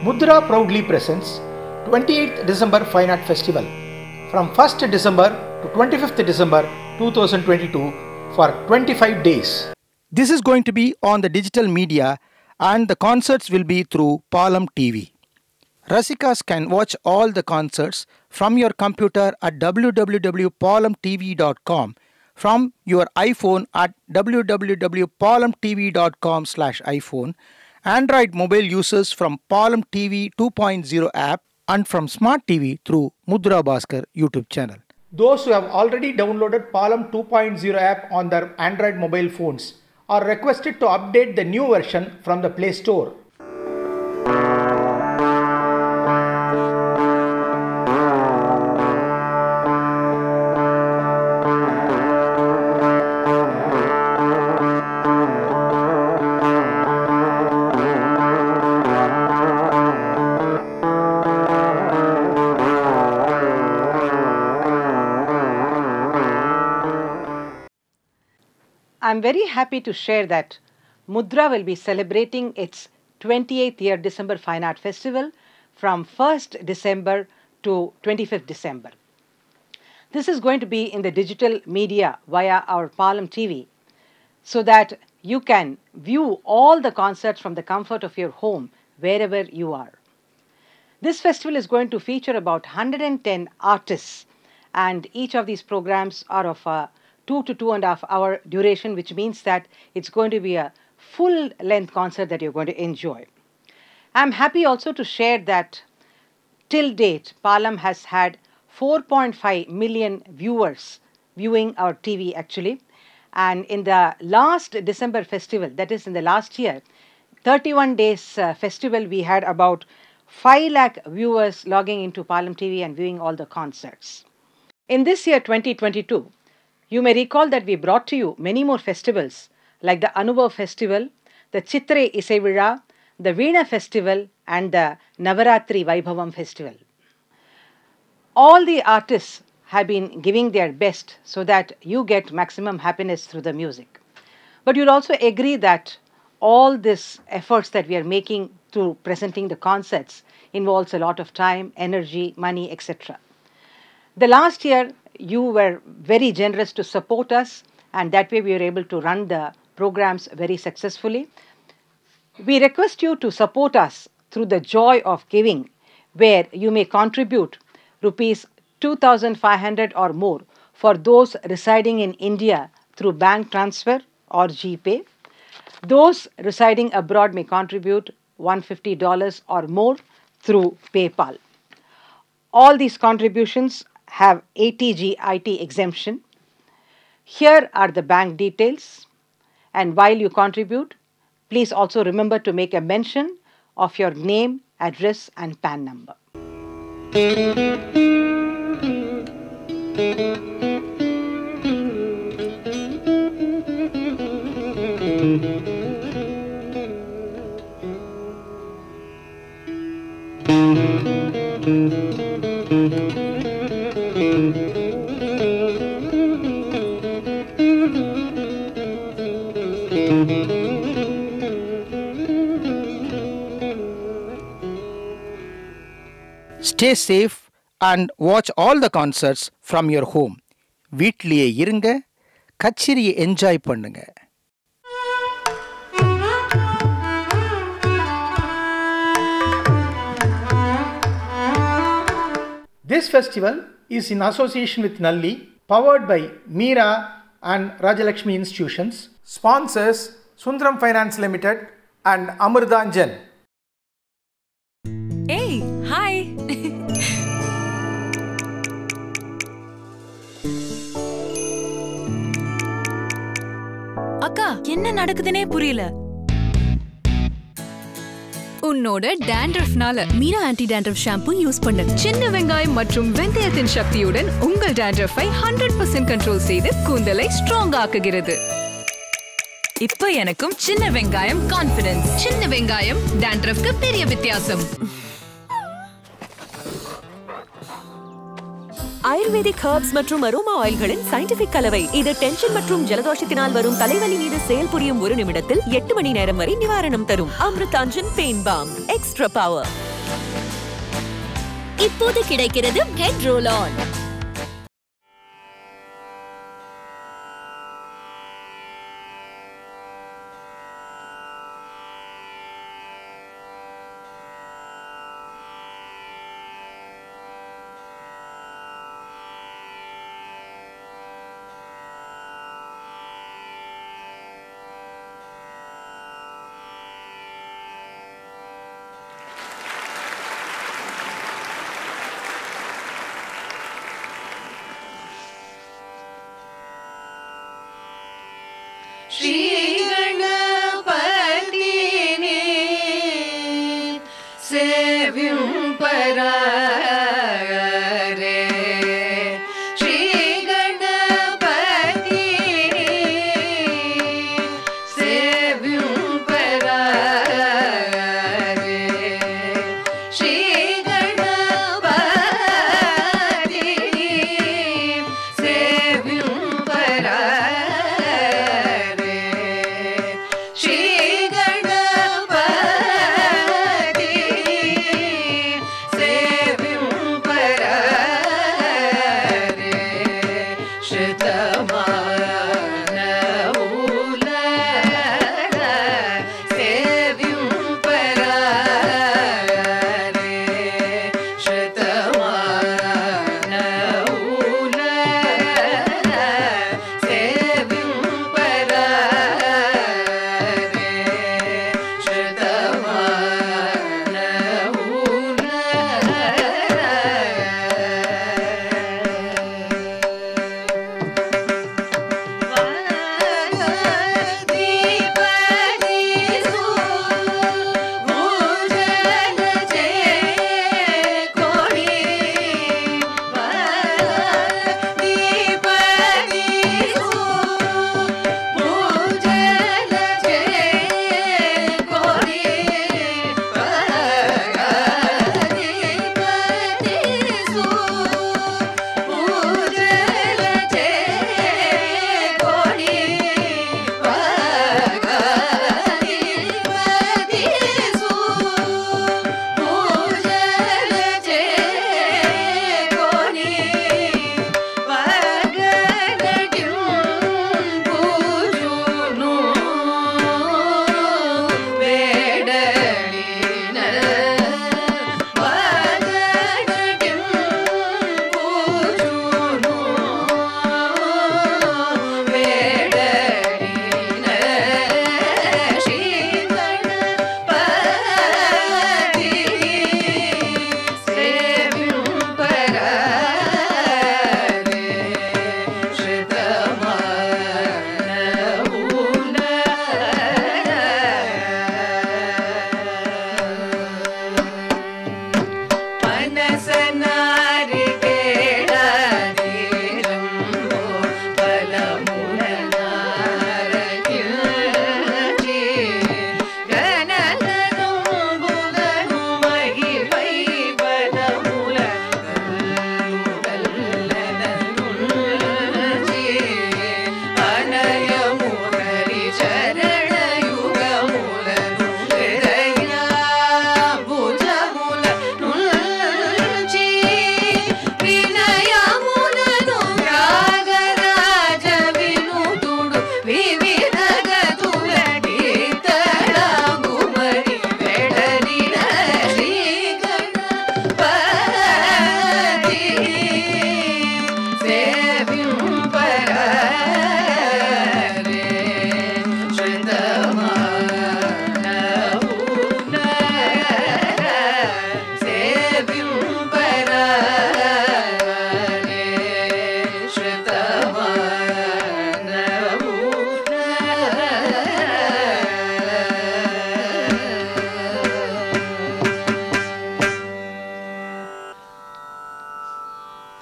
Mudhra proudly presents 28th December Fine Art Festival from 1st December to 25th December 2022 for 25 days. This is going to be on the digital media and the concerts will be through PaalamTV. Rasikas can watch all the concerts from your computer at www.paalamtv.com, from your iPhone at www.paalamtv.com/iPhone, Android mobile users from PaalamTV 2.0 app, and from Smart TV through mudhrabhaskar YouTube channel. Those who have already downloaded Paalam 2.0 app on their Android mobile phones are requested to update the new version from the Play Store. I'm very happy to share that Mudhra will be celebrating its 28th year December Fine Art Festival from 1st December to 25th December. This is going to be in the digital media via our Paalam TV, so that you can view all the concerts from the comfort of your home wherever you are. This festival is going to feature about 110 artists, and each of these programs are of a 2 to 2.5 hour duration, which means that it's going to be a full-length concert that you're going to enjoy. I'm happy also to share that till date, Paalam has had 4.5 million viewers viewing our TV actually. And in the last December festival, that is in the last year, 31 days festival, we had about 5 lakh viewers logging into Paalam TV and viewing all the concerts. In this year, 2022, you may recall that we brought to you many more festivals like the Anubhav Festival, the Chitre Isai Vizha, the Veena Festival and the Navaratri Vaibhavam Festival. All the artists have been giving their best so that you get maximum happiness through the music. But you'll also agree that all these efforts that we are making through presenting the concerts involves a lot of time, energy, money, etc. The last year, you were very generous to support us, and that way we were able to run the programs very successfully. We request you to support us through the joy of giving, where you may contribute rupees 2,500 or more for those residing in India through bank transfer or GPay. Those residing abroad may contribute $150 or more through PayPal. All these contributions have ATG/IT exemption. Here are the bank details, and while you contribute, please also remember to make a mention of your name, address and PAN number. Stay safe and watch all the concerts from your home. வீட்லயே இருங்க, கச்சேரியை enjoy பண்ணுங்க. This festival is in association with Nalli, powered by Meera and Rajalakshmi Institutions, sponsors Sundaram Finance Limited and Amritanjan. Hey, hi. அக்கா, என்ன நடக்குதுனே புரியல. உன்னோட dandruffனால Meera aunty dandruff shampoo use பண்ணு. சின்ன வெங்காயம் மற்றும் வெந்தயத்தின் சக்தியுடன் உங்கள் dandruffை 100% கண்ட்ரோல் செய்து கூந்தலை ஸ்ட்ராங் ஆக்குகிறது. இப்போ எனக்கும் சின்ன வெங்காயம் கான்ஃபிடன்ஸ். சின்ன வெங்காயம் dandruffக்கு பெரிய வித்தியாசம். ஆயுர்வேதிக் ஹெர்ப்ஸ் மற்றும் அரோமா ஆயில்களின் சயின்டிபிக் கலவை. இது டென்ஷன் மற்றும் ஜலதோஷத்தினால் வரும் தலைவலி மீது செயல்புரியும் 1 நிமிடத்தில் 8 மணி நேரம் வரை நிவாரணம் தரும். Amrutanjan pain balm, extra power. இப்போது கிடைக்கிறது head roll on.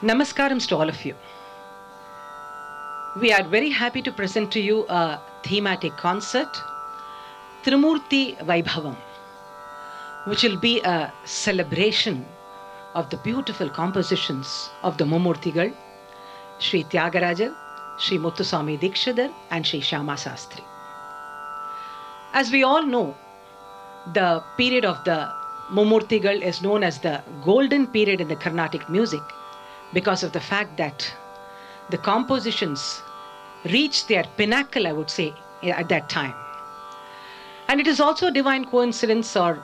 Namaskarams to all of you. We are very happy to present to you a thematic concert, Trimurthy Vaibhavam, which will be a celebration of the beautiful compositions of the Mummurthigal, Sri Tyagaraja, Sri Muthuswami Dikshidhar and Sri Shyama Sastri. As we all know, the period of the Mummurtigal is known as the golden period in the Carnatic music because of the fact that the compositions reached their pinnacle, I would say, at that time. And it is also divine coincidence or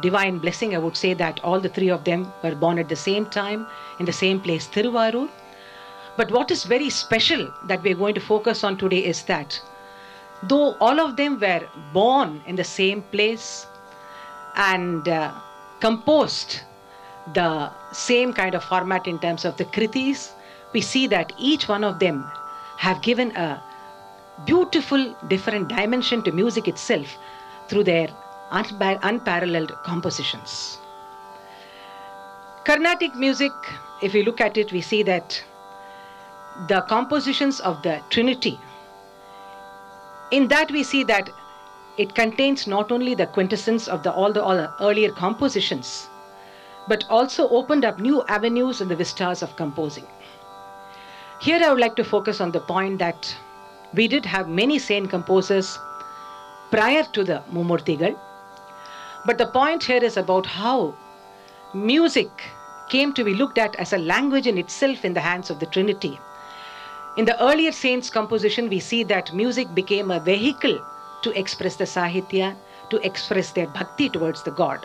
divine blessing, I would say, that all the three of them were born at the same time in the same place, Thiruvarur. But what is very special that we are going to focus on today is that though all of them were born in the same place and composed the same kind of format in terms of the kritis, we see that each one of them have given a beautiful different dimension to music itself through their unparalleled compositions. Carnatic music, if we look at it, we see that the compositions of the Trinity, in that we see that it contains not only the quintessence of all the earlier compositions, but also opened up new avenues in the vistas of composing. Here I would like to focus on the point that we did have many sane composers prior to the Mummurtigal, but the point here is about how music came to be looked at as a language in itself in the hands of the Trinity. In the earlier saints' composition, we see that music became a vehicle to express the Sahitya, to express their bhakti towards the God.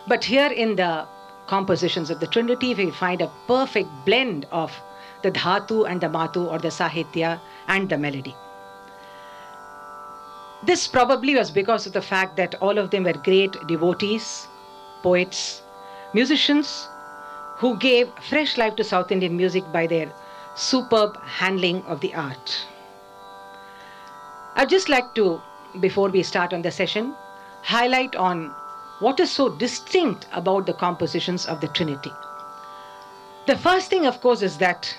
But here in the compositions of the Trinity, we find a perfect blend of the dhatu and the matu, or the Sahitya and the melody. This probably was because of the fact that all of them were great devotees, poets, musicians who gave fresh life to South Indian music by their superb handling of the art. I'd just like to, before we start on the session, highlight on what is so distinct about the compositions of the Trinity. The first thing, of course, is that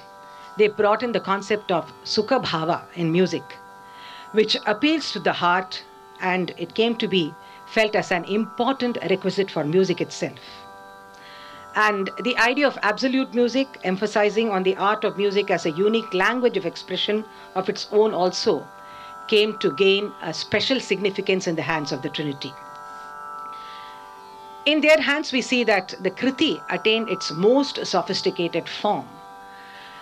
they brought in the concept of Sukha Bhava in music, which appeals to the heart, and it came to be felt as an important requisite for music itself. And the idea of absolute music, emphasizing on the art of music as a unique language of expression of its own, also came to gain a special significance in the hands of the Trinity. In their hands, we see that the Kriti attained its most sophisticated form.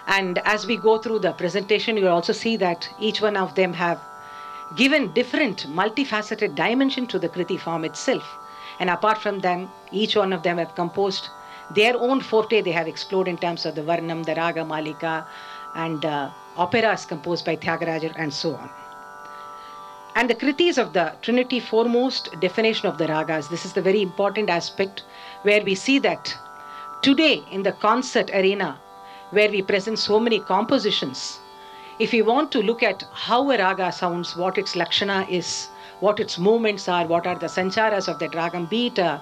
And as we go through the presentation, you'll also see that each one of them have given different multifaceted dimension to the Kriti form itself. And apart from them, each one of them have composed their own forte they have explored in terms of the Varnam, the Raga Malika, and operas composed by Tyagaraja and so on. And the Kritis of the Trinity, foremost definition of the ragas. This is the very important aspect where we see that today in the concert arena, where we present so many compositions, if we want to look at how a raga sounds, what its lakshana is, what its movements are, what are the sancharas of that ragam, be it a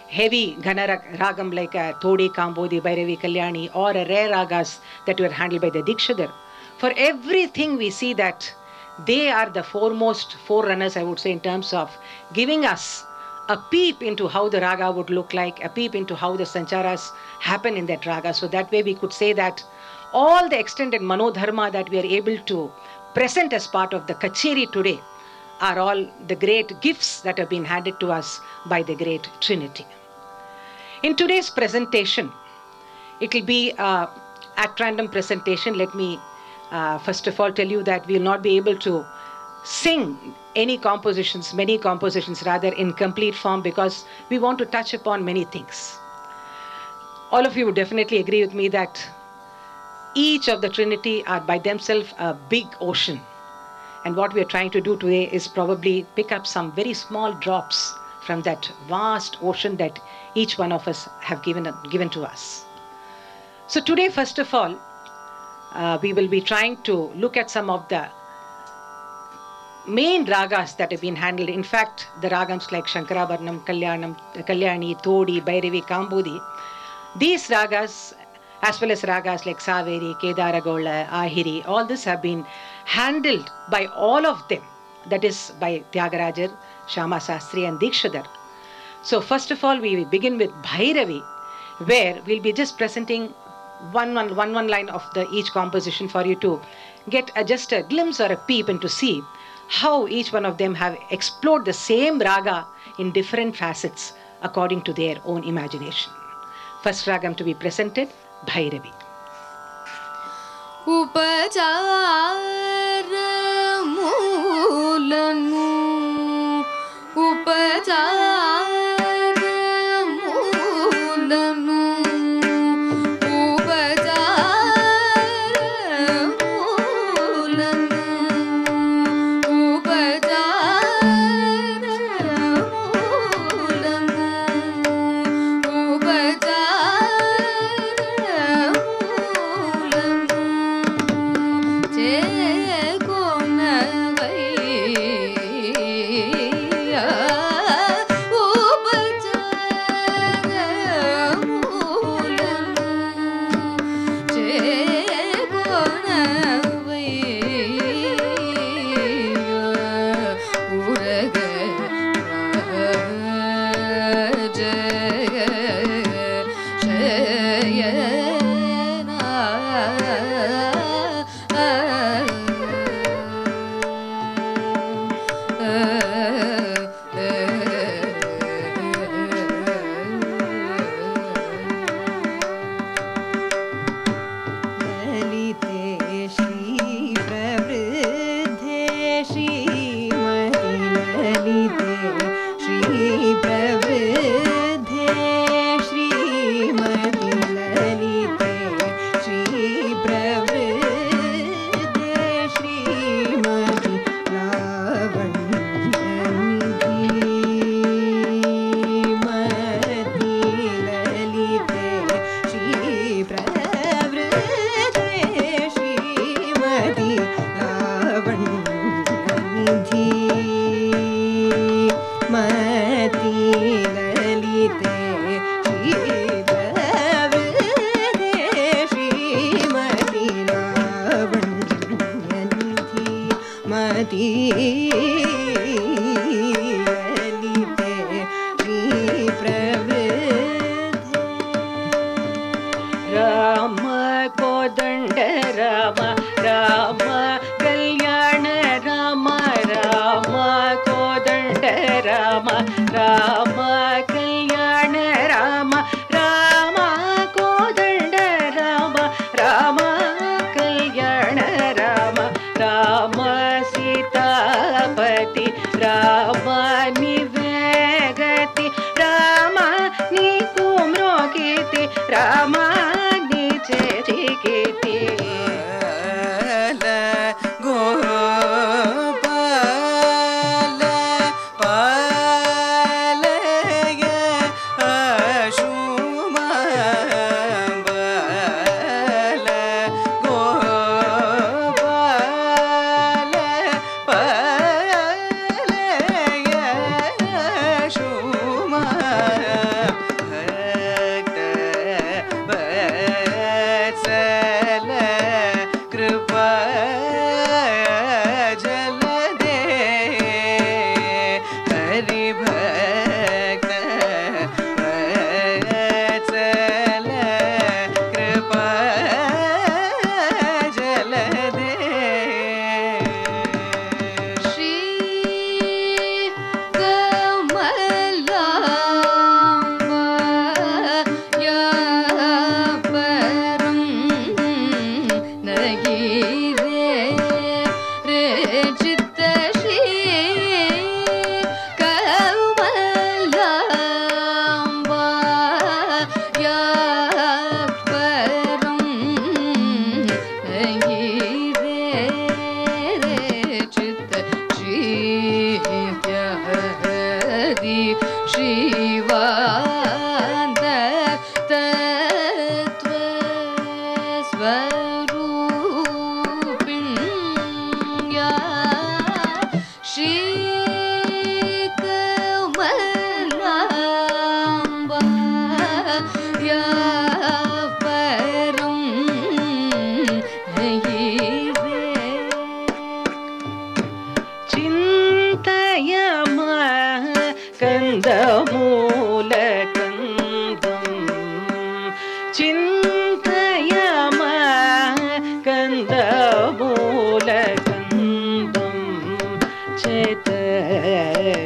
heavy Canara ragam like a Todi, Kambodi, Bhairavi, Kalyani, or a rare ragas that were handled by the Dikshadhar. For everything we see that they are the foremost forerunners, I would say, in terms of giving us a peep into how the raga would look like, a peep into how the sancharas happen in that raga. So that way we could say that all the extended manodharma that we are able to present as part of the Kacheri today are all the great gifts that have been handed to us by the great Trinity. In today's presentation, it will be an at random presentation. Let me first of all tell you that we will not be able to sing many compositions rather, in complete form, because we want to touch upon many things. All of you would definitely agree with me that each of the Trinity are by themselves a big ocean. And what we are trying to do today is probably pick up some very small drops from that vast ocean that each one of us have given to us. So today, first of all, we will be trying to look at some of the main ragas that have been handled. In fact, the ragams like Shankaravarnam, Kalyani, Todi, Bhairavi, Kambodi, these ragas, as well as ragas like Saveri, Kedaragola, Ahiri, all this have been handled by all of them. That is by Tyagaraja, Shama Sastri and Dikshadhar. So first of all, we will begin with Bhairavi, where we'll be just presenting one line of each composition for you to get just a glimpse or a peep and to see how each one of them have explored the same raga in different facets according to their own imagination. First ragam to be presented, Bhairavi. Upajaramulanu Upajaramulanu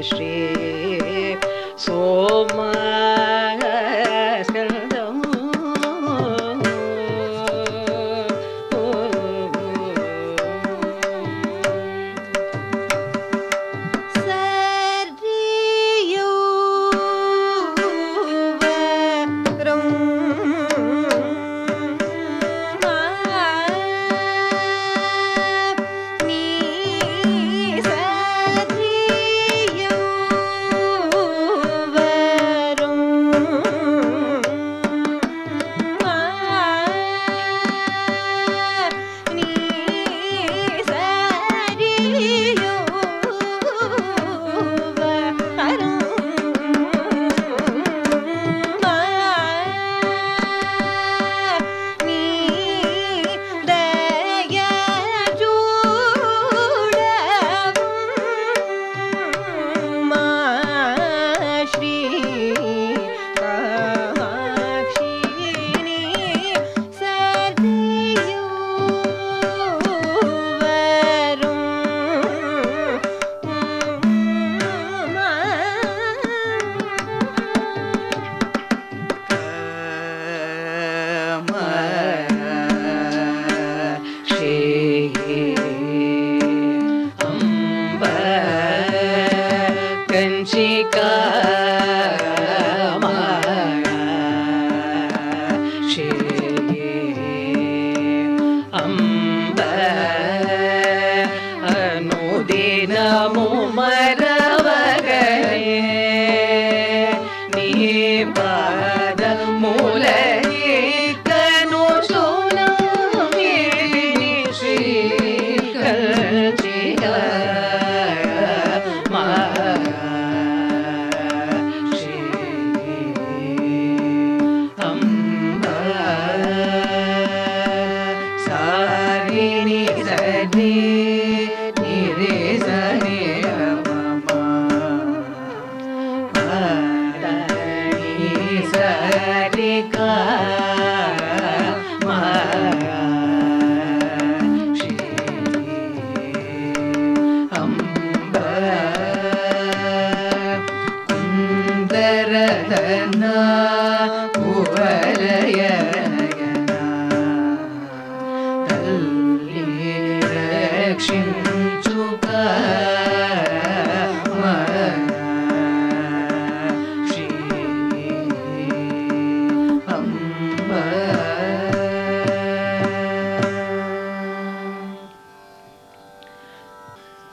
Shri Soma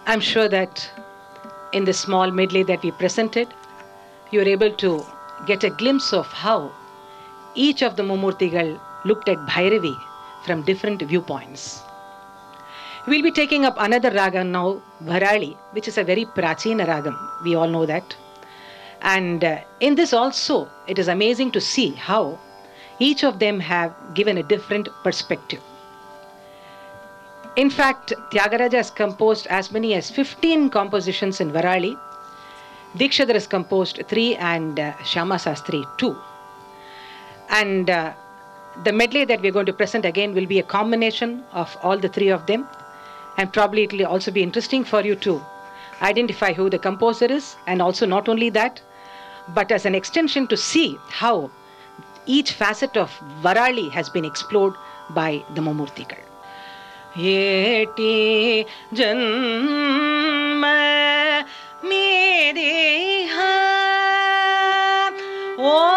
I'm sure that in the small medley that we presented, you're able to get a glimpse of how each of the Mumurtigal looked at Bhairavi from different viewpoints. We'll be taking up another raga now, Varali, which is a very prachina ragam. We all know that. And in this also, it is amazing to see how each of them have given a different perspective. In fact, Tyagaraja has composed as many as 15 compositions in Varali. Dikshadhar has composed 3 and Shyama Sastri 2. And the medley that we're going to present again will be a combination of all the 3 of them. And probably it will also be interesting for you to identify who the composer is, and also not only that, but as an extension to see how each facet of Varali has been explored by the Mumurtikal. Yeti janma mediha orama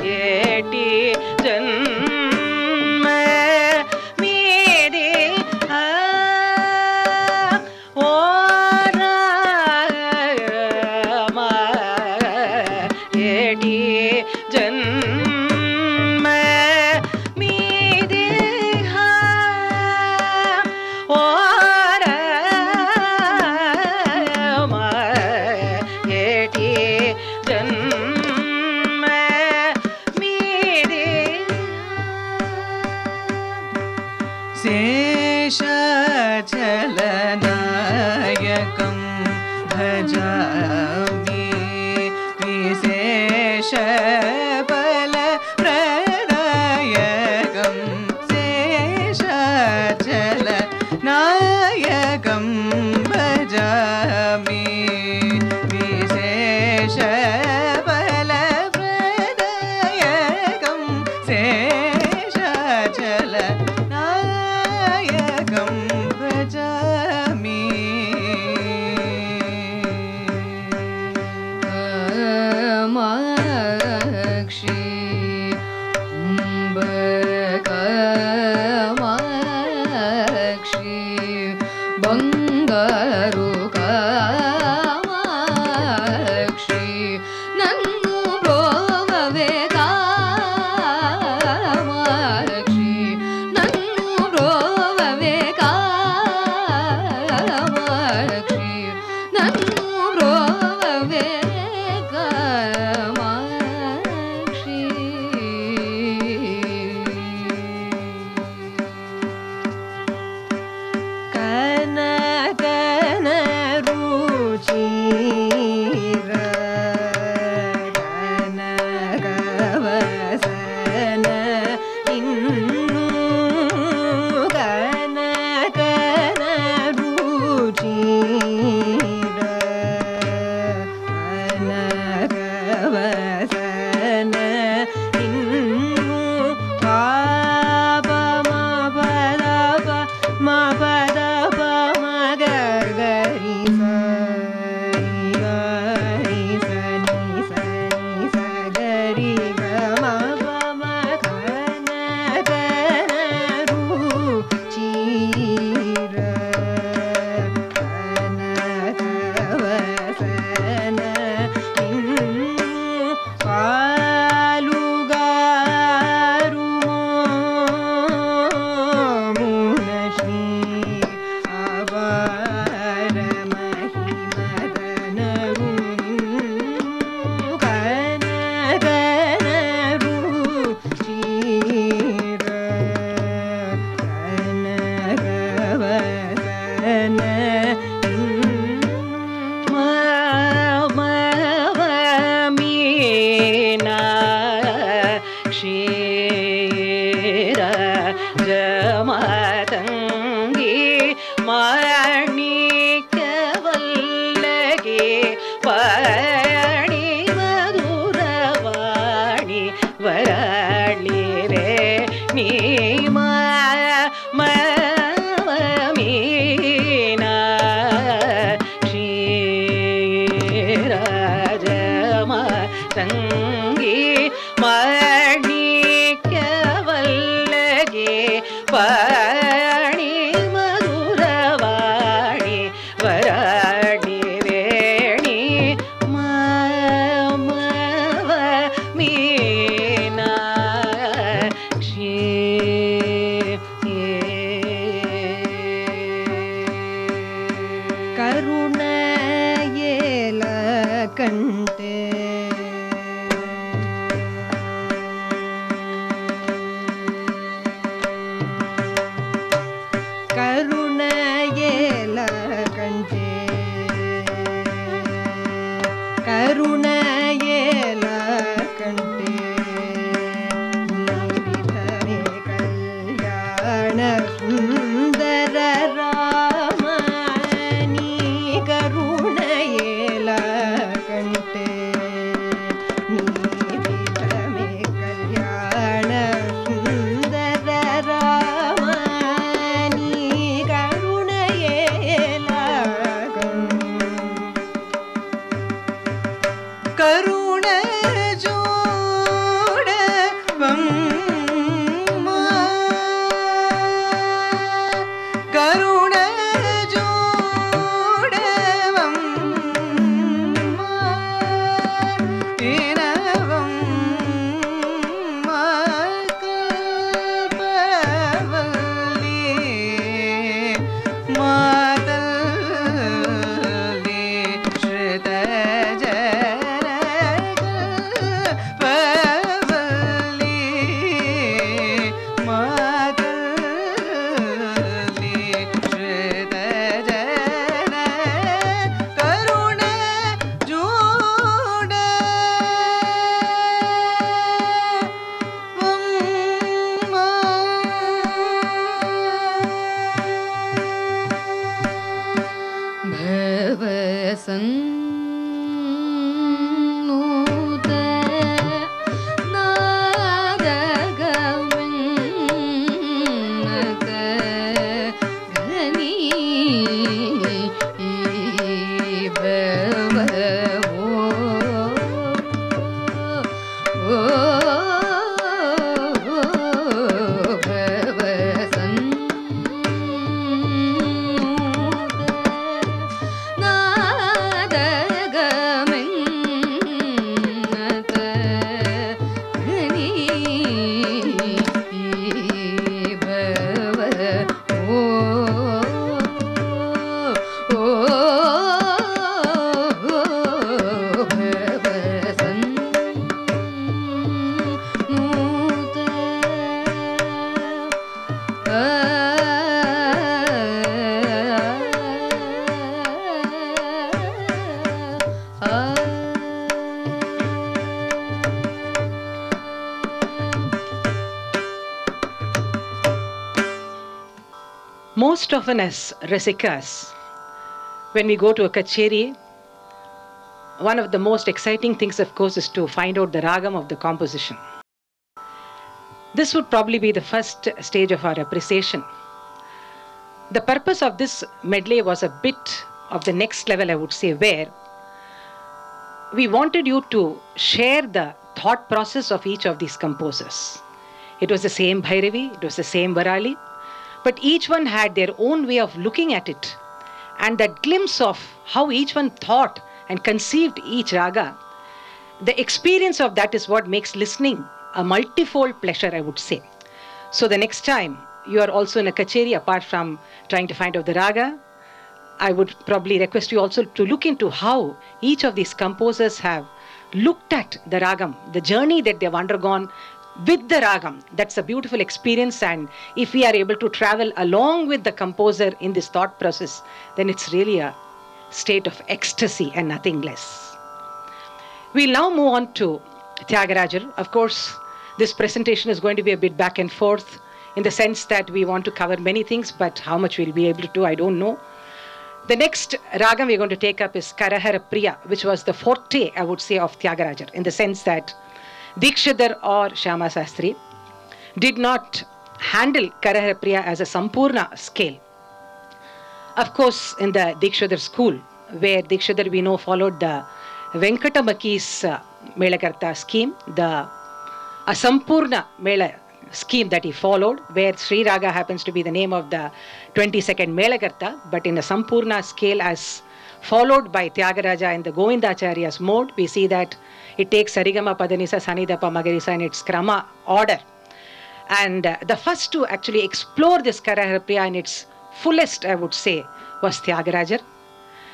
yeti janma mediha orama yeti janma வாணி மதுரவாணி வராளி ரே நீ மீனா ஸ்ரீராஜமா சங்கி மாணிக்க வல்லகே வாணி மதுரவாணி வராணி ரேணி மாமவ மீனாட்சி. கருணையேல கண்டே கருணையேல கண்டே கருணையேல கண்டே நீவிதமே கல்யாண சுந்தர ராமனி கருணையேல கண்டே நீவிதமே கல்யாண சுந்தர ராமனி கருணையேல கருண ஜோடவம் கருண ஜோடவம் தினவம் கல்பவல்லி மாதல்லி ஸ்ருத பவல்லி மாதல்லி ஸ்ருத கருண ஜோட பவசன்னூத நாதகமன்னத கனி பவஓ Most often as Rasikas, when we go to a kacheri, one of the most exciting things, of course, is to find out the ragam of the composition. This would probably be the first stage of our appreciation. The purpose of this medley was a bit of the next level, I would say, where we wanted you to share the thought process of each of these composers. It was the same Bhairavi, it was the same Varali, but each one had their own way of looking at it. And that glimpse of how each one thought and conceived each raga, the experience of that is what makes listening a multifold pleasure, I would say. So the next time you are also in a kacheri, apart from trying to find out the raga, I would probably request you also to look into how each of these composers have looked at the ragam, the journey that they've undergone with the ragam. That's a beautiful experience, and if we are able to travel along with the composer in this thought process, then it's really a state of ecstasy and nothing less. We'll now move on to Tyagarajar. Of course, this presentation is going to be a bit back and forth in the sense that we want to cover many things, but how much we'll be able to do, I don't know. The next ragam we're going to take up is Karahara Priya, which was the forte, I would say, of Tyagarajar, in the sense that Dikshidhar or Shyama Sastri did not handle Karahara Priya as a Sampurna scale. Of course, in the Dikshidhar school, where Dikshidhar we know followed the Venkatamaki's Melakarta scheme, the Asampurna Mela scheme that he followed, where Sri Raga happens to be the name of the 22nd Melakarta, but in a Sampurna scale as followed by Tyagaraja in the Govindacharya's mode, we see that it takes Sarigama Padanisa Sanidapa Magarisa in its Krama order. And the first to actually explore this Karahara Priya in its fullest, I would say, was Tyagarajar.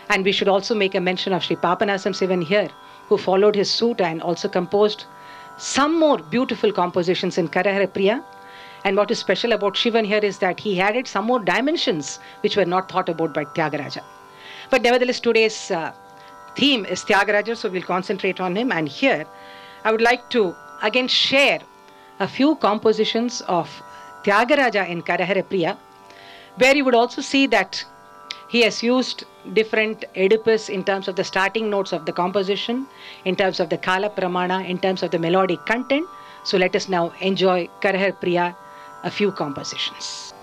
And we should also make a mention of Sri Papanasam Sivan here, who followed his suit and also composed some more beautiful compositions in Karahara Priya. And what is special about Shivan here is that he added some more dimensions which were not thought about by Tyagaraja. But nevertheless, today's theme is Tyagaraja, so we'll concentrate on him. And here, I would like to again share a few compositions of Tyagaraja in Karahara Priya, where you would also see that he has used different Oedipus in terms of the starting notes of the composition, in terms of the Kala Pramana, in terms of the melodic content. So let us now enjoy Karahara Priya, a few compositions.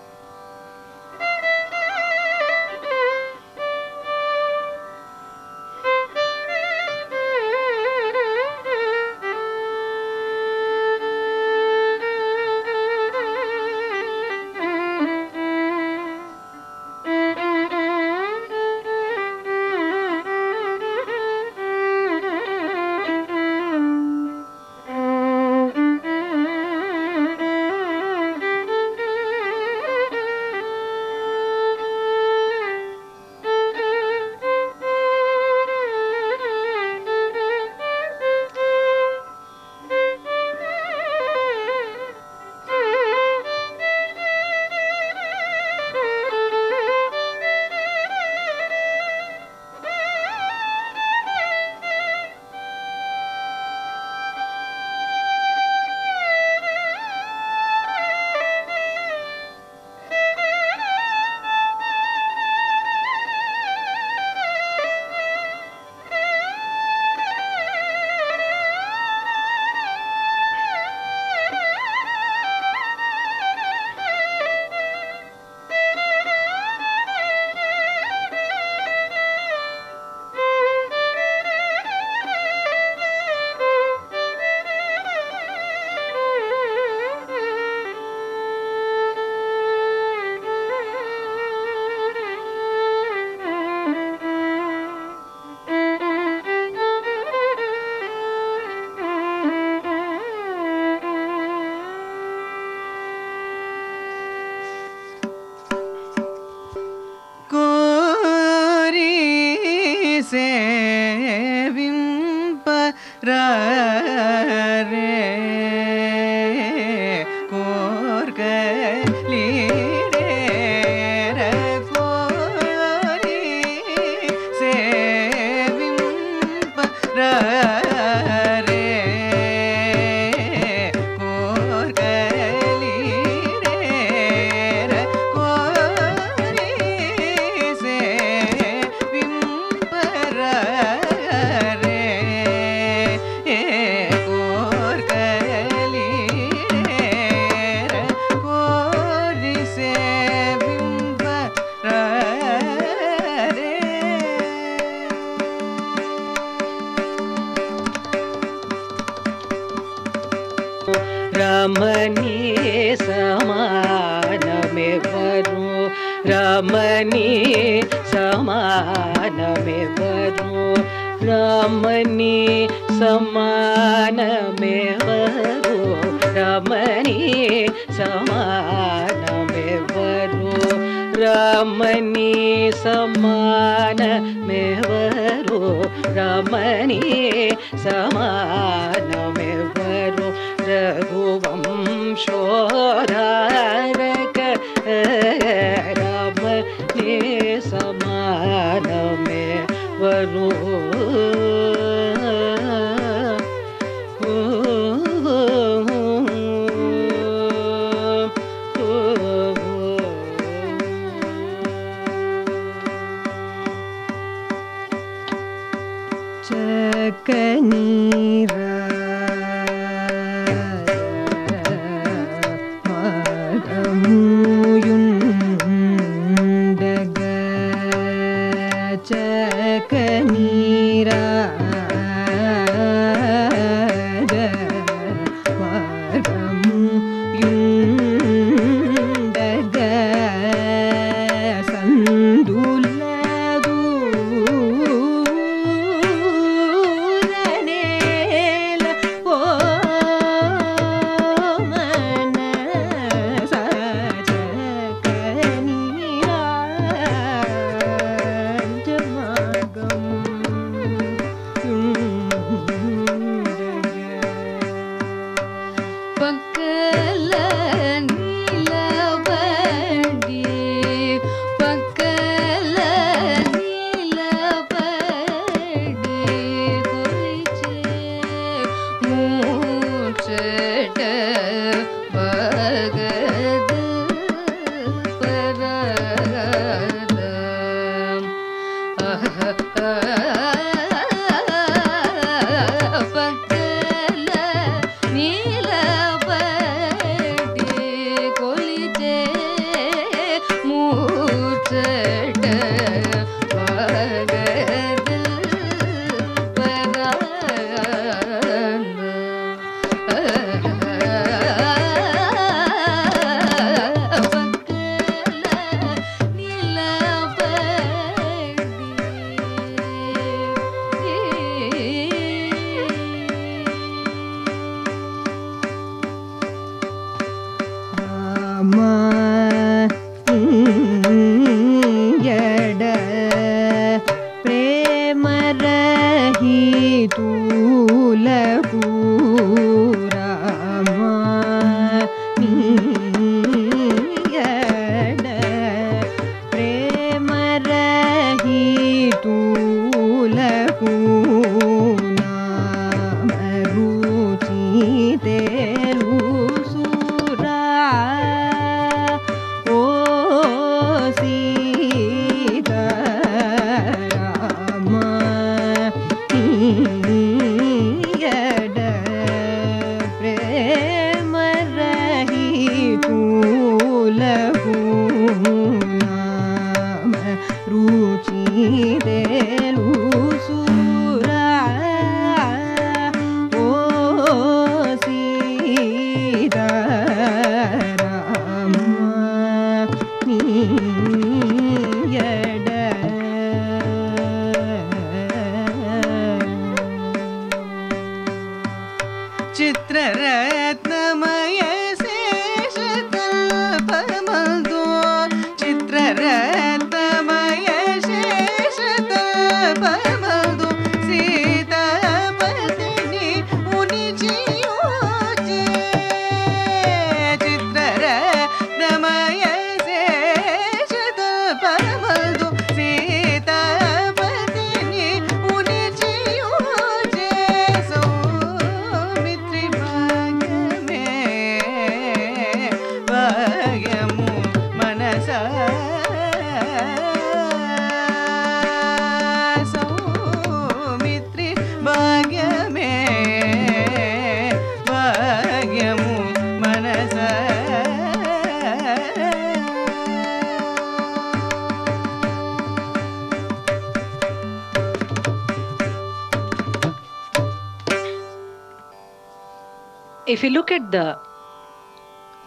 If you look at the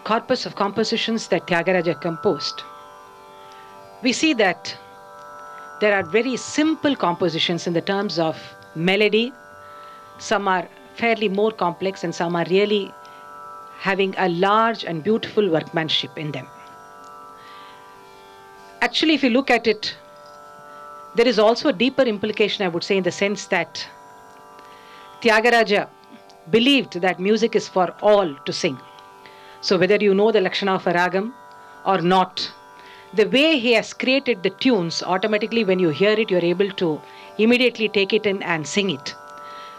corpus of compositions that Tyagaraja composed, we see that there are very simple compositions in the terms of melody. Some are fairly more complex and some are really having a large and beautiful workmanship in them. Actually, if you look at it, there is also a deeper implication, I would say, in the sense that Tyagaraja believed that music is for all to sing. So whether you know the Lakshana of a ragam or not, the way he has created the tunes, automatically when you hear it, you're able to immediately take it in and sing it.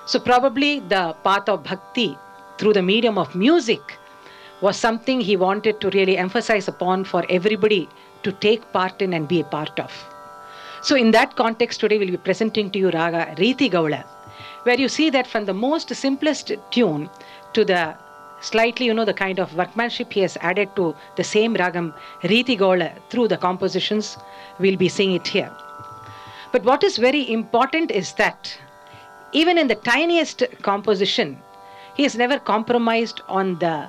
So probably the path of bhakti through the medium of music was something he wanted to really emphasize upon for everybody to take part in and be a part of. So in that context, today we'll be presenting to you Raga Riti Gaula, where you see that from the most simplest tune to the slightly, the kind of workmanship he has added to the same Ragam Riti Gaula through the compositions, we'll be seeing it here. But what is very important is that even in the tiniest composition, he has never compromised on the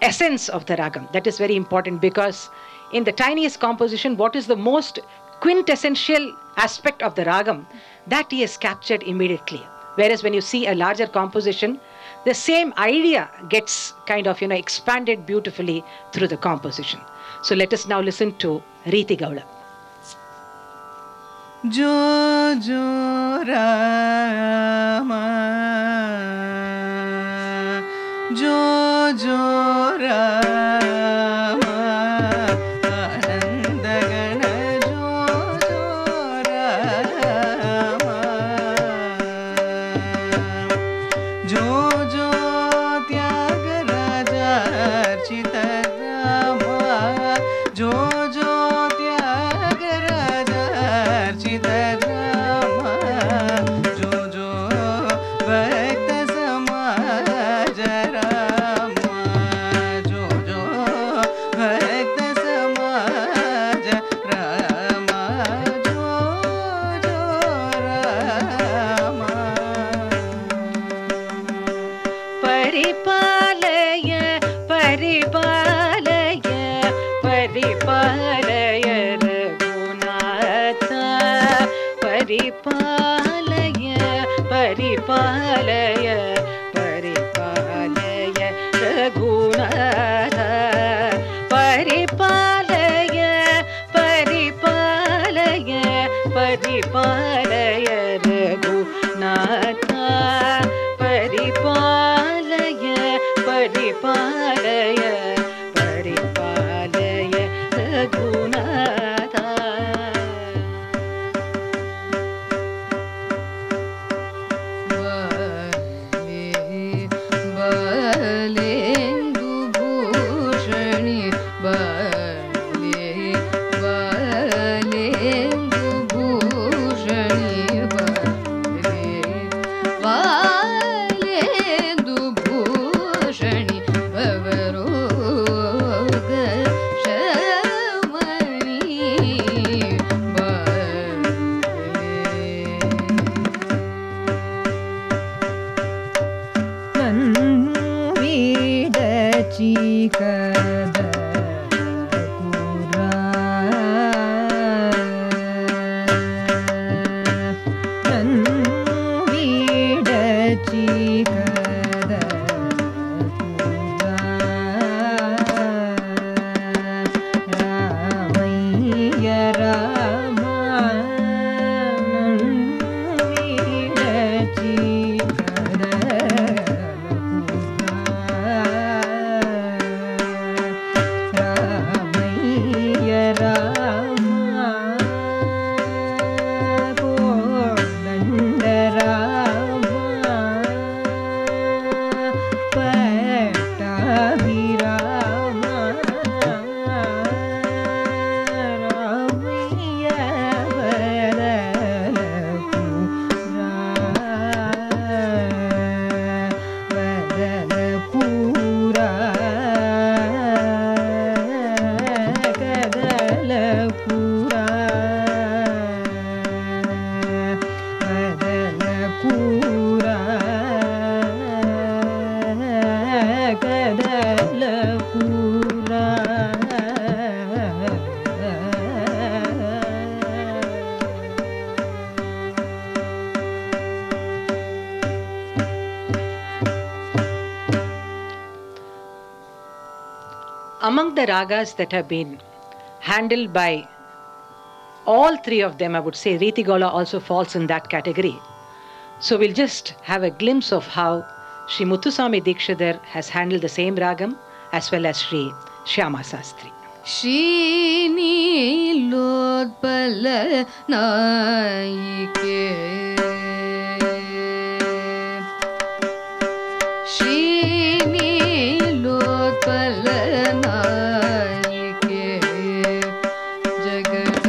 essence of the Ragam. That is very important, because in the tiniest composition, what is the most quintessential aspect of the Ragam, that he has captured immediately. Whereas when you see a larger composition, the same idea gets kind of, expanded beautifully through the composition. So let us now listen to Riti Gaula. Jo jo Rama, jo jo Rama, Anandagana jo jo Rama, jo jo Tyagaraja Archita Rama, jo jo Tyagaraja Archita Rama, jo jo Bhakta Samaj Rama, jo jo Bhakta Samaj Rama, jo jo Rama. Paripalaya, paripalaya, paripalaya Raghunatha, paripalaya, paripalaya, paripalaya Raghunatha, paripalaya, paripalaya, paripalaya Raghunatha, paripalaya, paripalaya, paripalaya Raghunatha. Balendu bhushani, balendu bhushani, balendu bhushani, bavaroga shamani, Chikada Pura, Vida Chikada Pura, Ramaya Rama, Vida Chikada Among the ragas that have been handled by all three of them, I would say Riti Gaula also falls in that category. So we'll just have a glimpse of how Sri Muthuswami Dikshidhar has handled the same ragam as well as Sri Shyama Sastri. Shri Nilotpala Naike, Shri Nilotpala Naike, Jagadambike,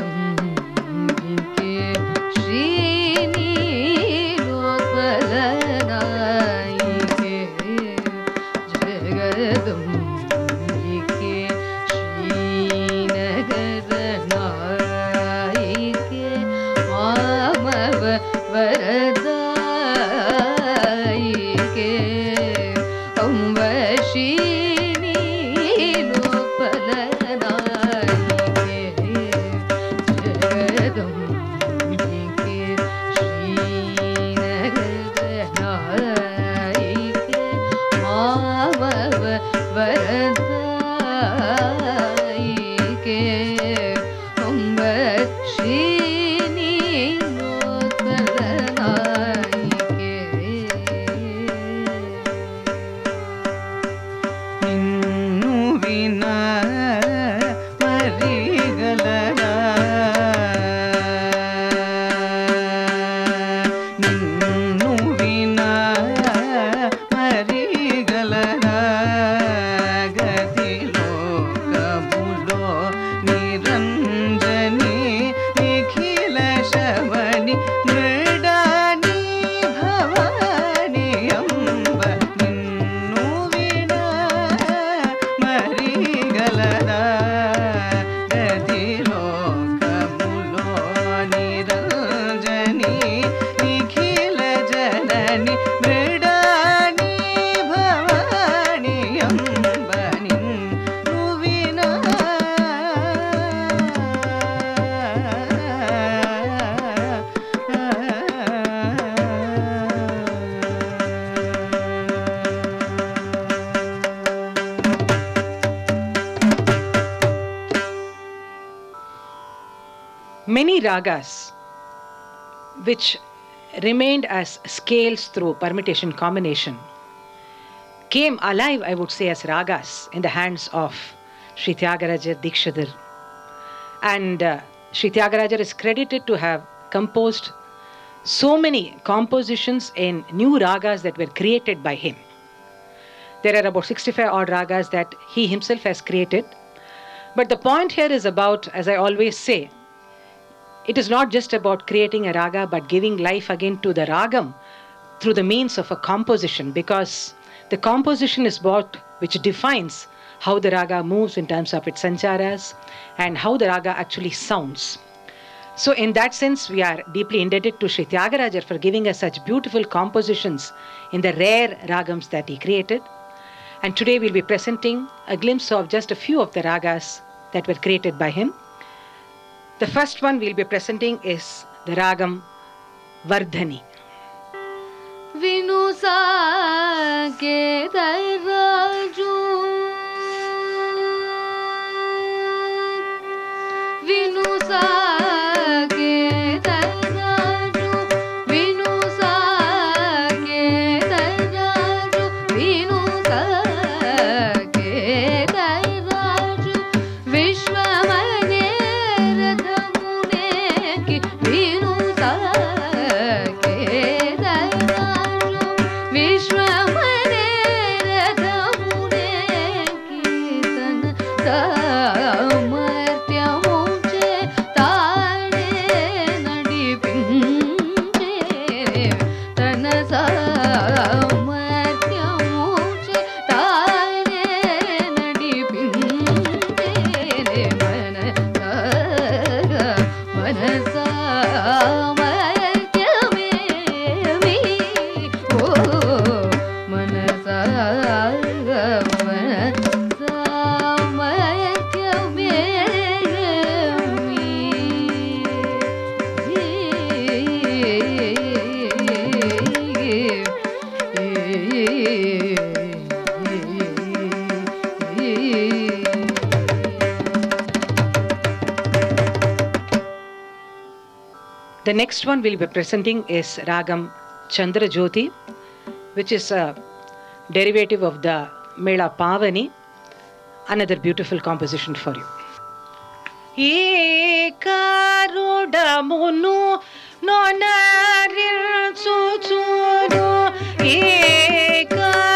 वरदायिके अम्बशीनि लोपलनायिके जगदम्बिके श्रीनगरनायिके मामव वरदायिके अम्बशीनि लोपलनायिके ನಿನ್ನು ವಿನ ಮರಿಗಲರ ನಿನ್ನು ವಿನ ಮರಿಗಲರ ಗತಿಲೋ ಕಬುಲೋ ನಿರಂಜನಿ ನಿಖಿಲ ಶವನಿ ಮೃಡಾನಿ ಭವಾನಿ ಅಂಬ ನಿನ್ನು ವಿನ ಮರಿಗಲರ ಗತಿಲೋ ಕಬುಲೋ ನಿರಂಜನಿ ನಿಖಿಲ ಜನನಿ ಮೃಡಾನಿ ಭವಾನಿ ಅಂಬ ನಿನ್ನು ವಿನ Many ragas which remained as scales through permutation combination came alive, I would say, as ragas in the hands of Sri Tyagaraja Dikshidhar. And Sri Tyagaraja is credited to have composed so many compositions in new ragas that were created by him. There are about 65 odd ragas that he himself has created. But the point here is about, as I always say, it is not just about creating a raga but giving life again to the ragam through the means of a composition, because the composition is what which defines how the raga moves in terms of its sancharas and how the raga actually sounds. So in that sense, we are deeply indebted to Sri Tyagaraja for giving us such beautiful compositions in the rare ragams that he created. And today we'll be presenting a glimpse of just a few of the ragas that were created by him. The first one we'll be presenting is the ragam Vardhani. विनुसा के दराजू विनुसा के दराजू विनुसा के दराजू विनुसा के दराजू विश्वमने रथमुने की विनुसा के दराजू विश्वमने रथमुने कीर्तन सामर्थ्यमुचे ताळे नडिपिंचे तन सामर्थ्यमुचे ताळे नडिपिंचे मन सामर्थ्यमे मी ओ मन सामर्थ्यमे The next one we'll be presenting is ragam Chandra Jyoti, which is a derivative of the Mela Pavani. Another beautiful composition for you. Ekarudamunu nonarir chuchunu ekarudamunu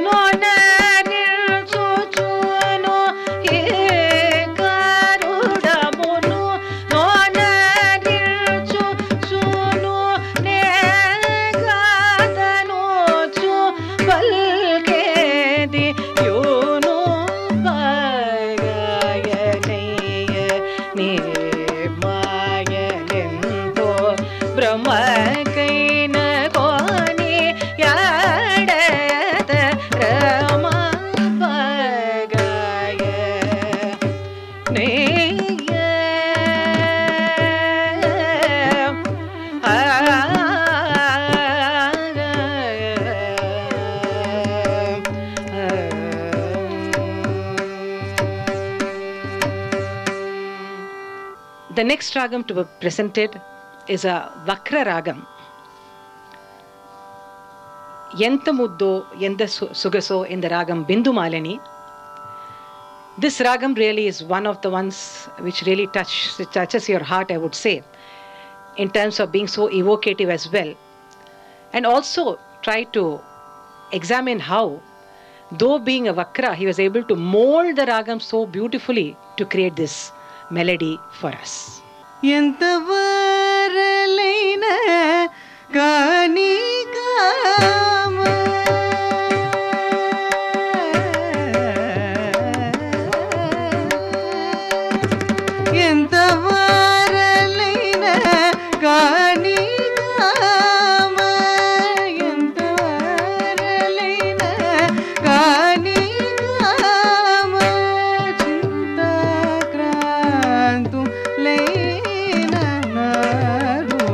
nonarir chuchunu ekarudamunu nonarir chuchunu negadanu chu balkedi yunu bagayaleye ne mayalento ಬ್ರಹ್ಮಕೈನ ಕೋನಿ ಯಾಡತ ರಮ ಪಗಾಯ ನೇಯ The next ragam to be presented is a Vakra ragam. Yenta muddo, yenta sugaso in the ragam Bindu Malini. This ragam really is one of the ones which really touches your heart, I would say, in terms of being so evocative as well. And also try to examine how, though being a Vakra, he was able to mold the ragam so beautifully to create this melody for us. ಎಂತವರಲೈನ ಕಾನಿಕಾಮ ಎಂತವರಲೈನ ಕಾನಿಕಾಮ ಎಂತವರಲೈನ ಕಾನಿಕಾಮ ಚಿಂತಾಕ್ರಾಂತು ಲೈನ ನಾರು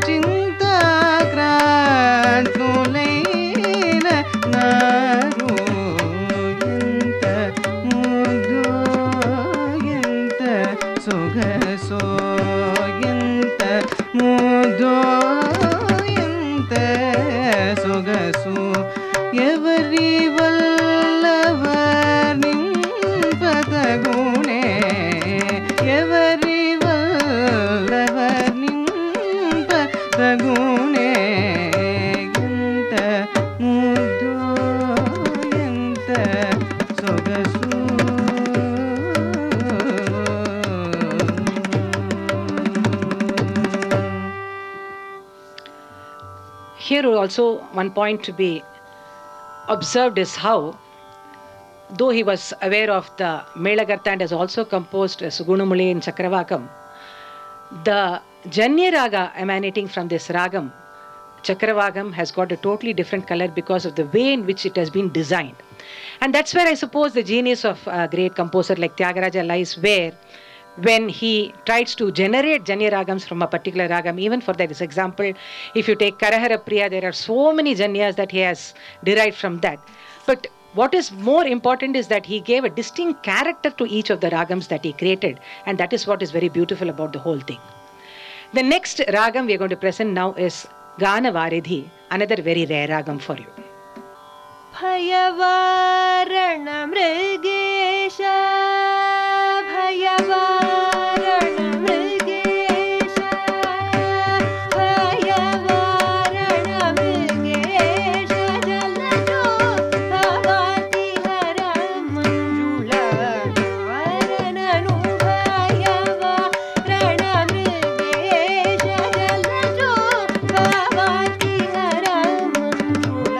ಚಿಂತಾಕ್ರಾಂತು ಲೈನ ನಾರು ಎಂತ ಮುದ್ದು ಎಂತ ಸೊಗಸೋ ಎಂತ ಮುದ್ದು ಎಂತ ಸೊಗಸು ఎవరి వల్లవ నింపద గుణే ఎవరి వల్లవ నింపద గుణే ఎంత ముద్దు ఎంత సొగసు Here also one point to be observed is how, though he was aware of the Melagartha and has also composed Sugunamuli in Chakravakam, the Janya Raga emanating from this Ragam, Chakravakam, has got a totally different color because of the way in which it has been designed. And that's where I suppose the genius of a great composer like Tyagaraja lies, where when he tries to generate Janya Ragams from a particular Ragam, even for that example, if you take Karahara Priya, there are so many Janyas that he has derived from that. But what is more important is that he gave a distinct character to each of the Ragams that he created, and that is what is very beautiful about the whole thing. The next Ragam we are going to present now is Gana Varidhi, another very rare Ragam for you. ಭಯವಾರಣ ಮೃಗೇಶ ಭಯವಾರಣ ಮೃಗೇಶ ಭಯವಾರಣ ಮೃಗೇಶ ಜಲಜೋ ಭವಾತಿ ಹರ ಮಂಜುಳ ವರನನು ಭಯವಾರಣ ಮೃಗೇಶ ಜಲಜೋ ಭವಾತಿ ಹರ ಮಂಜುಳ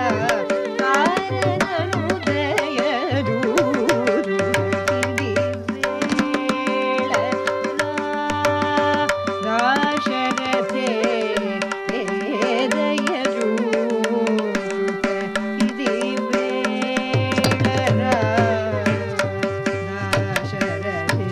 ಕಾರಣನು ದಯದೂರು ದಾಶರಥೆ ದಯಜೂತ ಇದಿ ವೇಳರ ದಾಶರಥೆ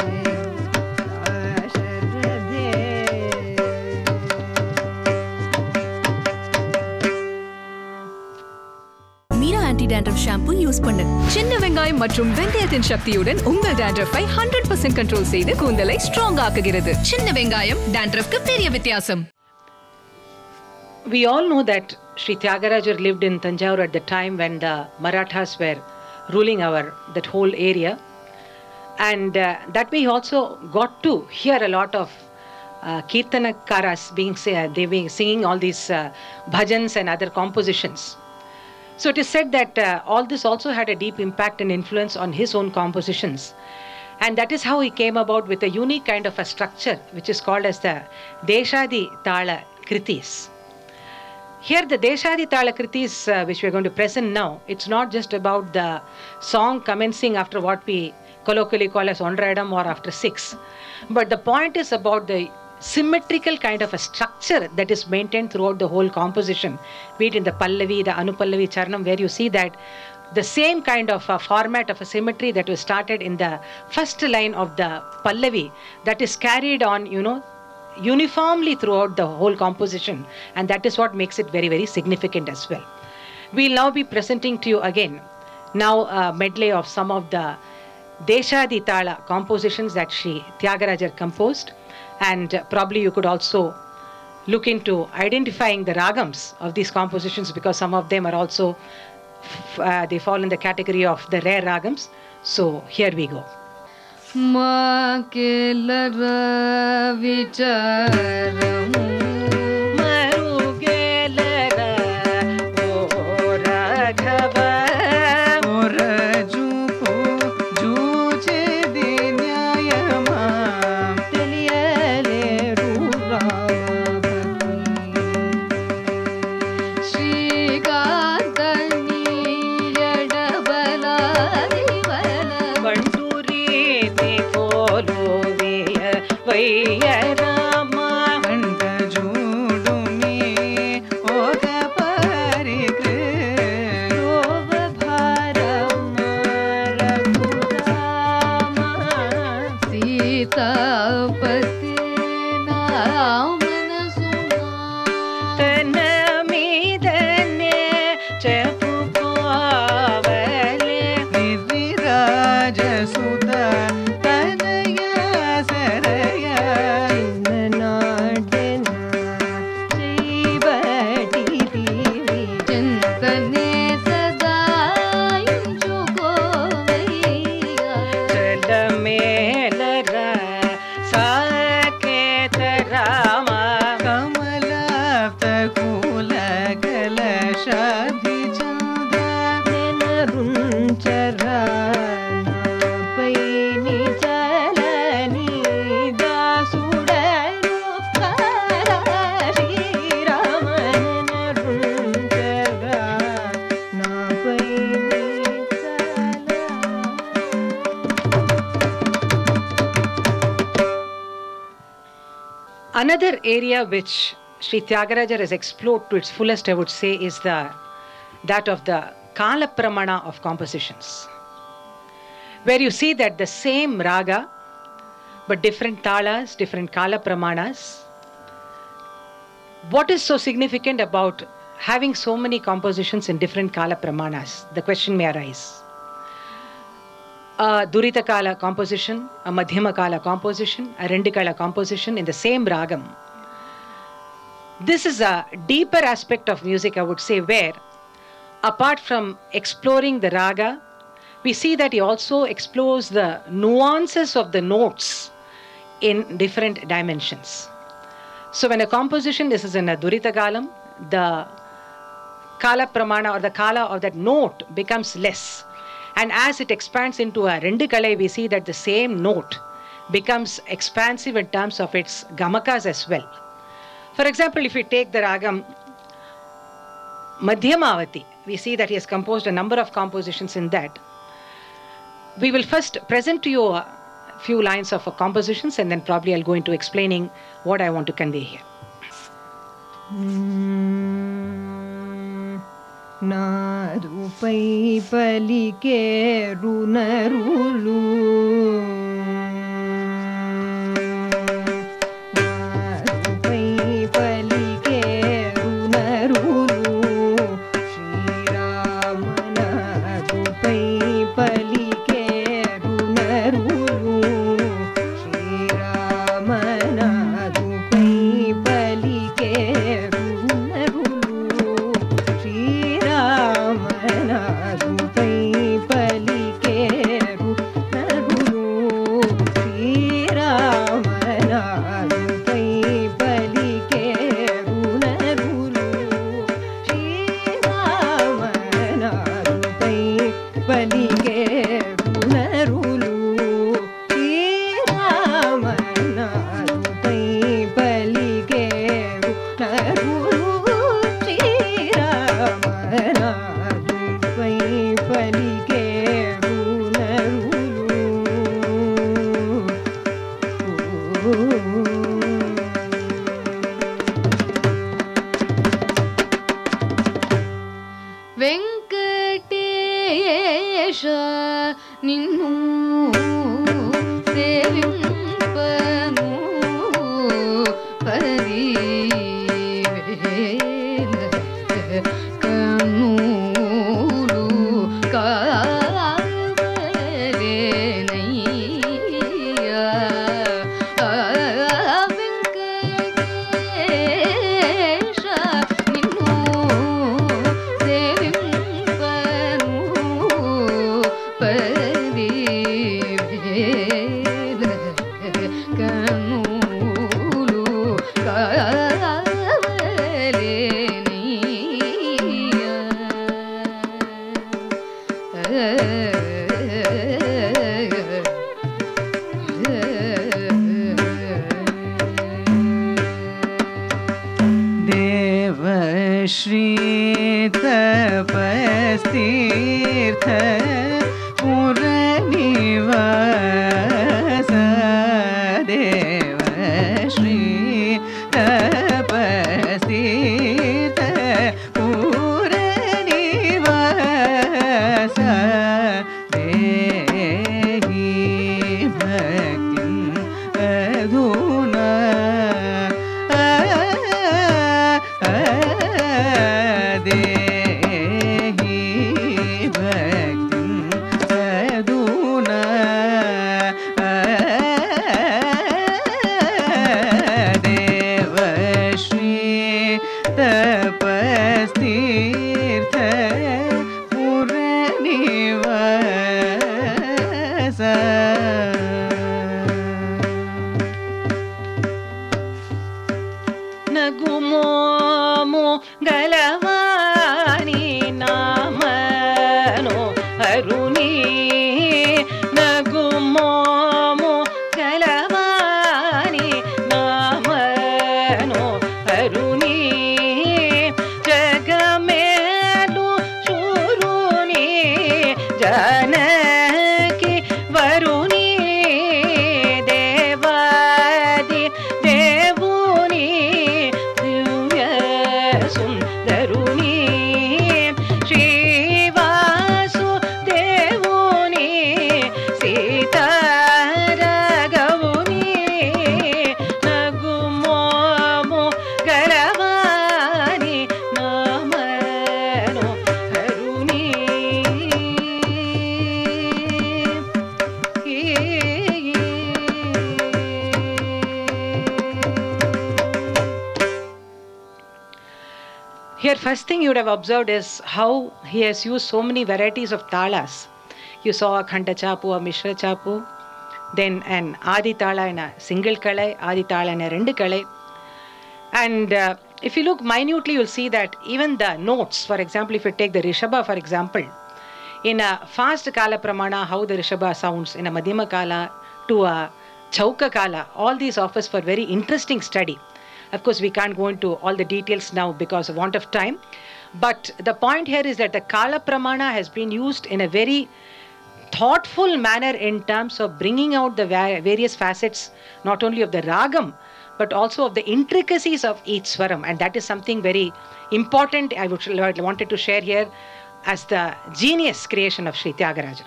Meera aunty dandruff shampoo use பண்ணு. சின்ன வெங்காயம் மற்றும் வெந்தயத்தின் சக்தியுடன் உங்கள் டேண்ட்ரஃபை 100% கண்ட்ரோல் செய்து கூந்தலை ஸ்ட்ராங் ஆக்குகிறது. சின்ன வெங்காயம் டேண்ட்ரஃப்க்கு பெரிய வித்தியாசம். We all know that Sri Tyagaraja lived in Tanjore at the time when the Marathas were ruling that whole area, and that way he also got to hear a lot of kirtanakaras being singing all these bhajans and other compositions. So it is said that all this also had a deep impact and influence on his own compositions, and that is how he came about with a unique kind of a structure which is called as the Deshadi Tala Kritis. Here the Deshadi Tala Kritis which we are going to present now, it's not just about the song commencing after what we colloquially call as Onradam or after 6, but the point is about the symmetrical kind of a structure that is maintained throughout the whole composition, be it in the Pallavi, the Anupallavi, Charanam, where you see that the same kind of a format of a symmetry that was started in the first line of the Pallavi, that is carried on, uniformly throughout the whole composition, and that is what makes it very, very significant as well. We'll now be presenting to you again now a medley of some of the Deshadi Tala compositions that Sri Tyagarajar composed, and probably you could also look into identifying the ragams of these compositions, because some of them are also they fall in the category of the rare ragams. So here we go. Makelara vicharamu Marugelara o Raghava orajupu juje dinyayama teliyaleru ramabhakti Srikath Another area which Sri Tyagarajar has explored to its fullest, I would say, is that of the Kala Pramana of compositions, where you see that the same raga, but different talas, different Kala Pramanas. What is so significant about having so many compositions in different Kala Pramanas? The question may arise. A Durita Kala composition, a Madhyama Kala composition, a Rendu Kala composition in the same ragam. This is a deeper aspect of music, I would say, where apart from exploring the raga, we see that he also explores the nuances of the notes in different dimensions. So when a composition, this is in a Durita Kalam, the Kala Pramana or the Kala of that note becomes less. And as it expands into a Rendu Kalai, we see that the same note becomes expansive in terms of its gamakas as well. For example, if we take the ragam Madhyamavati, we see that he has composed a number of compositions in that. We will first present to you a few lines of compositions, and then probably I'll go into explaining what I want to convey here. Narupai palike runarulu Narupai palike runarulu Shri Rama Narupai palike runarulu Shri Rama Narupai palike runarulu Shri Nungambakkam నిన్ను సేవింపను పరి కన్నులు కావలేనయ్యా వెంకటేశ నిన్ను సేవింపను పరి కన్నులు देवश्री तपस्तीर्थ पुरनिवास देवश्री तपस्तीर्थ पुरनिवास देहि भक्तिं अधुना देहि भक्तिं अधुना देवश्री तपस्तीर्थ पुरनिवास నగుమోము గలవాని నామను అరుణి నగుమోము గలవాని నామను అరుణి జగమేలు శూరుని జనకి వరుణి దేవాది దేవుని దివ్య సుందరుని శ్రీవాసు దేవుని సీతారగవుని నగుమోము గలవాని నామను హరుని Here, first thing you would have observed is how he has used so many varieties of talas. You saw a khanda chapu, a mishra chapu, then an adi tala in a single kalai, adi tala in a rendu kalai. And if you look minutely, you'll see that even the notes, for example, if you take the rishabha, for example, in a fast kala pramana, how the rishabha sounds, in a madhyama kala to a chauka kala, all these offers for very interesting study. Of course, we can't go into all the details now because of want of time. But the point here is that the kala pramana has been used in a very thoughtful manner in terms of bringing out the various facets, not only of the ragam, but also of the intricacies of each swaram. And that is something very important I wanted to share here as the genius creation of Sri Tyagaraja.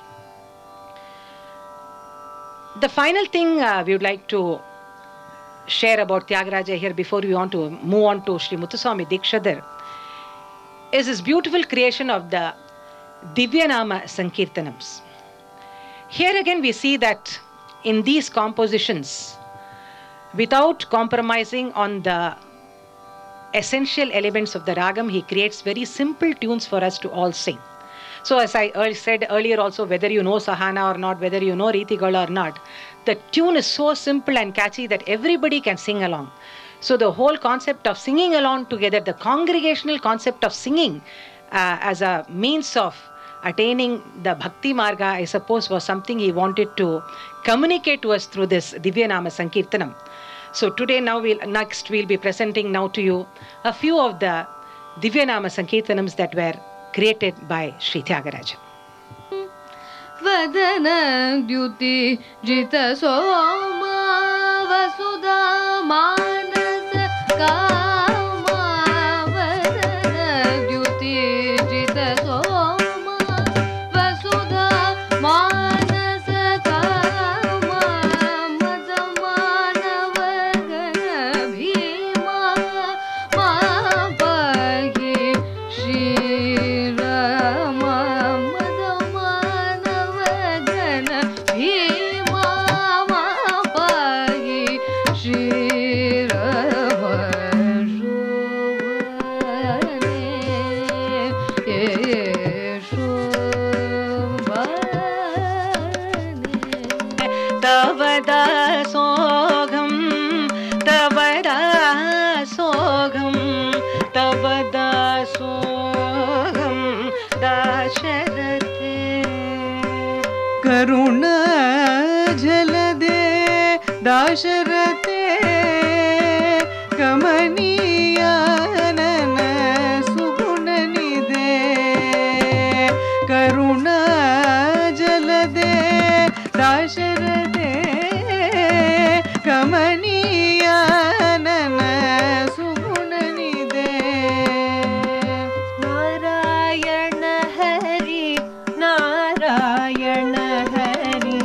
The final thing we would like to share about Tyagaraja here before we want to move on to Sri Muthuswami Dikshadhar is this beautiful creation of the Divyanama Sankirtanams. Here again we see that in these compositions, without compromising on the essential elements of the ragam, he creates very simple tunes for us to all sing. So as I said earlier also, whether you know Sahana or not, whether you know Ritigala or not, the tune is so simple and catchy that everybody can sing along. So the whole concept of singing along together, the congregational concept of singing as a means of attaining the Bhakti Marga, I suppose, was something he wanted to communicate to us through this Divyanama Sankirtanam. So today next we'll be presenting now to you a few of the Divyanama Sankirtanams that were created by Sri Tyagaraja. Vadana Dyuti Jita Soma Vasudha Manasa Kama Vadana Dyuti Jita Soma Vasudha Manasa वदासोऽहं Dashrathe करुणा जलदे दाशरथे कमनीयानन सुगुणनिधे करुणा जलदे दाशरथे कमनीयानन सुगुणनिधे नारायण हरि नारायण हरि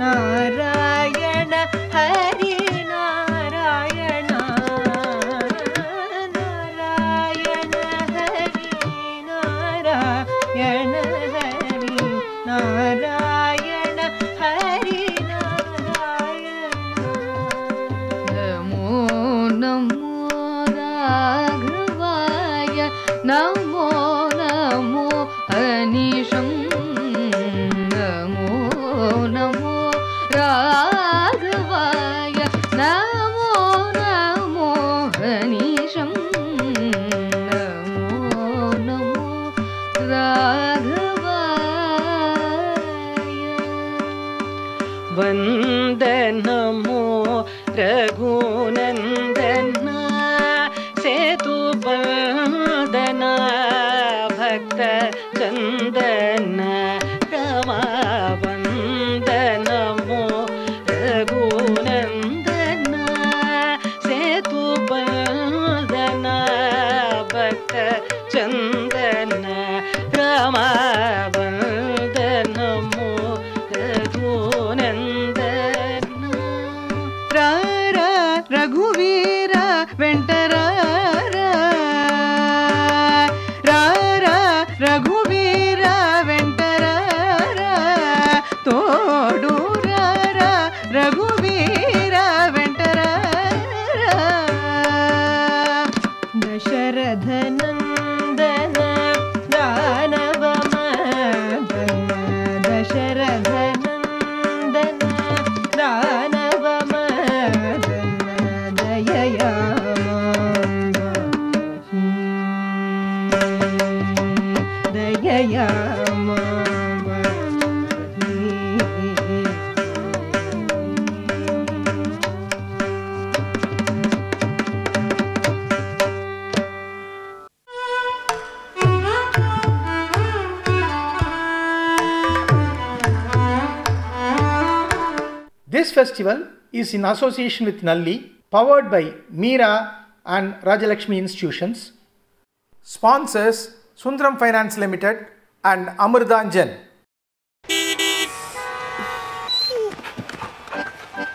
नारायण हरि नारायण नारायण हरि नारायण हरि नारायण हरि नमो नमो राघवाय नमो नमो अनिशं नमो नमो राघवाय नमो नमो अनिशं नमो नमो राघवाय वन्दनमो रघुनन्दन सेतुबन्धन भक्तचन्दन रमा वन्दनमो रघुनन्दन सेतुबन्धन भक्तचन्दन रमा वन्दनमो रघुनन्दन रारा रघुवीर वेंटरारा रारा रघुवीर वेंटरारा तोडू रारा रघुवीर वेंटरारा दशरथ नंदन दानव मदन दशरथ नंदन दानव Madan दयया दयया This festival is in association with Nalli, powered by Meera and Rajalakshmi institutions. Sponsors Sundaram Finance Limited and Amritanjan.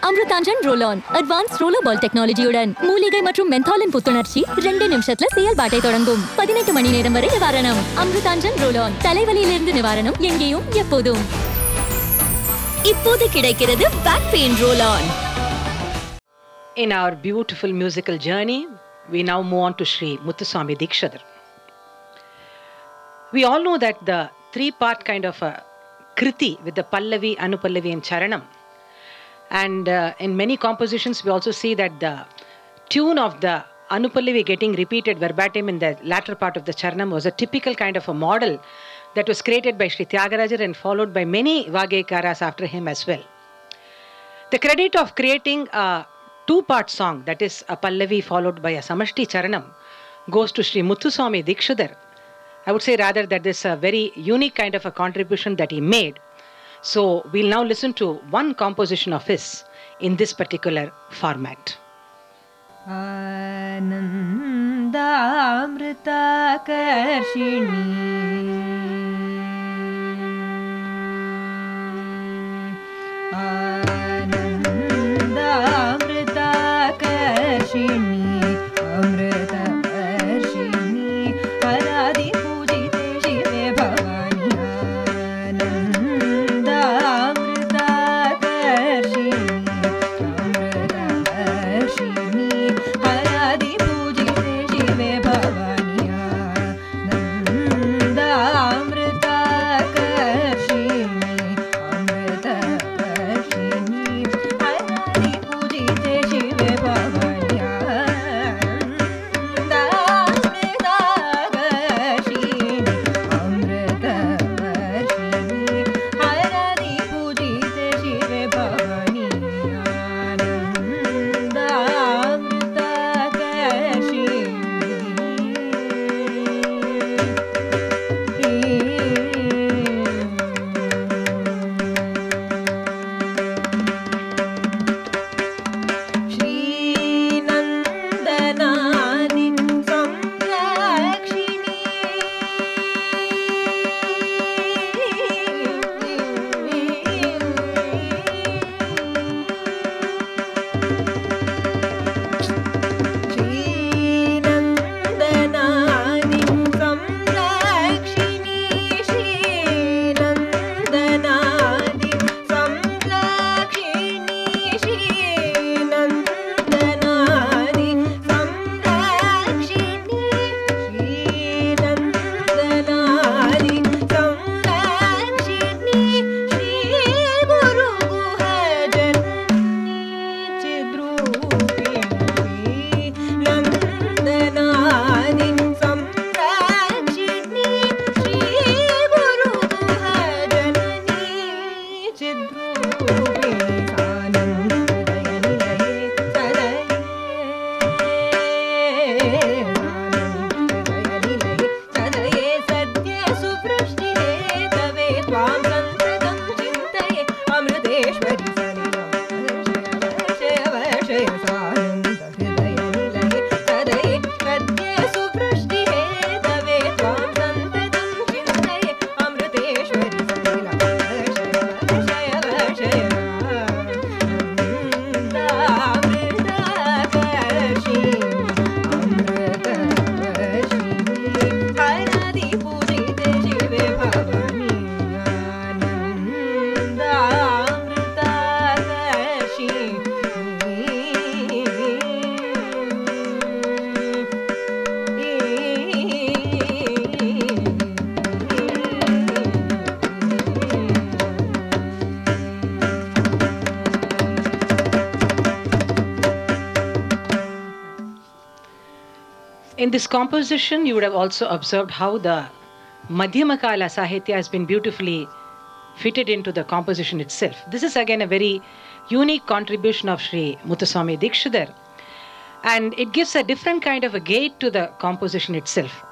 Amrutanjan roll on advance roller ball டெக்னாலஜியுடன் மூலிகை மற்றும் மென்தாலின் புத்துணர்ச்சி 2 நிமிஷத்துல செயல்பாட்டை தொடங்கும் 18 மணி நேரம் வரை நிவாரணம். அம்ருதாஞ்சன் ரோல் ஆன் தலைவலியிலிருந்து நிவாரணம் எங்கேயும் எப்போதும். இப்போது கிடைக்கிறது back pain roll on. In our beautiful musical journey, we now move on to Sri Muthuswami Dikshidhar. We all know that the three-part kind of a kriti with the Pallavi, Anupallavi and Charanam. And in many compositions, we also see that the tune of the Anupallavi getting repeated verbatim in the latter part of the Charanam was a typical kind of a model that was created by Sri Tyagarajar and followed by many Vagekaras after him as well. The credit of creating a two-part song, that is a Pallavi followed by a Samashti Charanam, goes to Sri Muthuswami Dikshidhar. I would say rather that this is a very unique kind of a contribution that he made. So we'll now listen to one composition of his in this particular format. आनन्दामृताकर्षिणी आनन्दामृताकर्षिणी अमृतवर्षिणी हरादिपूजिते शिवे भवानी आनन्दामृताकर्षिणी अमृतवर्षिणी हरादिपूजिते शिवे Bhavani आनन्दामृताकर्षिणी In this composition, you would have also observed how the Madhyamakala Sahitya has been beautifully fitted into the composition itself. This is again a very unique contribution of Sri Muthuswami Dikshidhar, and it gives a different kind of a gait to the composition itself.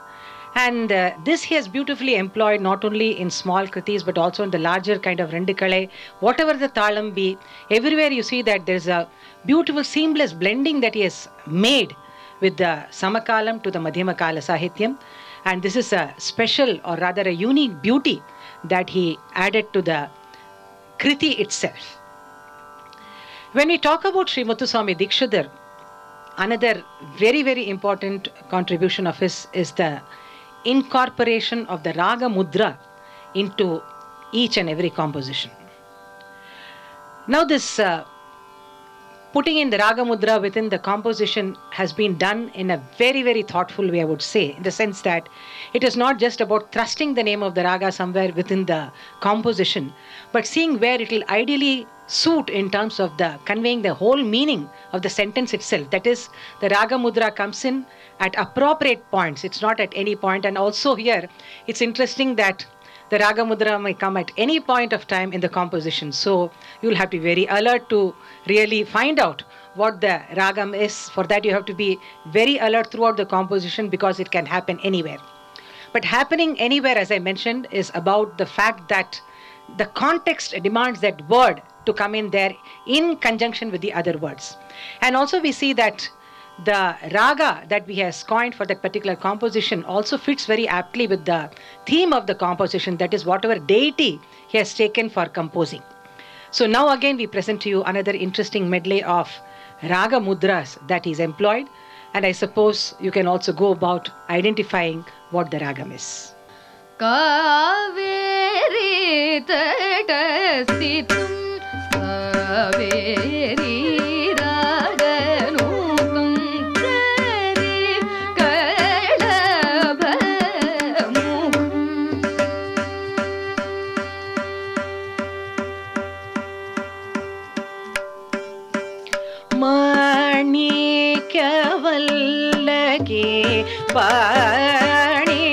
And this he has beautifully employed not only in small kritis but also in the larger kind of rendikale, whatever the talam be. Everywhere you see that there's a beautiful seamless blending that he has made with the Samakalam to the Madhyamakala Sahityam. And this is a special, or rather a unique beauty that he added to the kriti itself. When we talk about Sri Muthuswami Dikshidhar, another very, very important contribution of his is the incorporation of the Raga Mudra into each and every composition. Now this putting in the Raga Mudra within the composition has been done in a very, very thoughtful way, I would say, in the sense that it is not just about thrusting the name of the Raga somewhere within the composition, but seeing where it will ideally suit in terms of the conveying the whole meaning of the sentence itself. That is, the Raga Mudra comes in at appropriate points. It's not at any point. And also here, it's interesting that the Raga Mudra may come at any point of time in the composition. So you'll have to be very alert to really find out what the Ragam is. For that, you have to be very alert throughout the composition because it can happen anywhere. But happening anywhere, as I mentioned, is about the fact that the context demands that word to come in there in conjunction with the other words. And also we see that the raga that we have coined for that particular composition also fits very aptly with the theme of the composition, that is whatever deity he has taken for composing. So now again we present to you another interesting medley of raga mudras that is employed, and I suppose you can also go about identifying what the ragam is. Kaveri tatasitum Kaveri raganutam kari kalabhamukham Manikavallaki Pani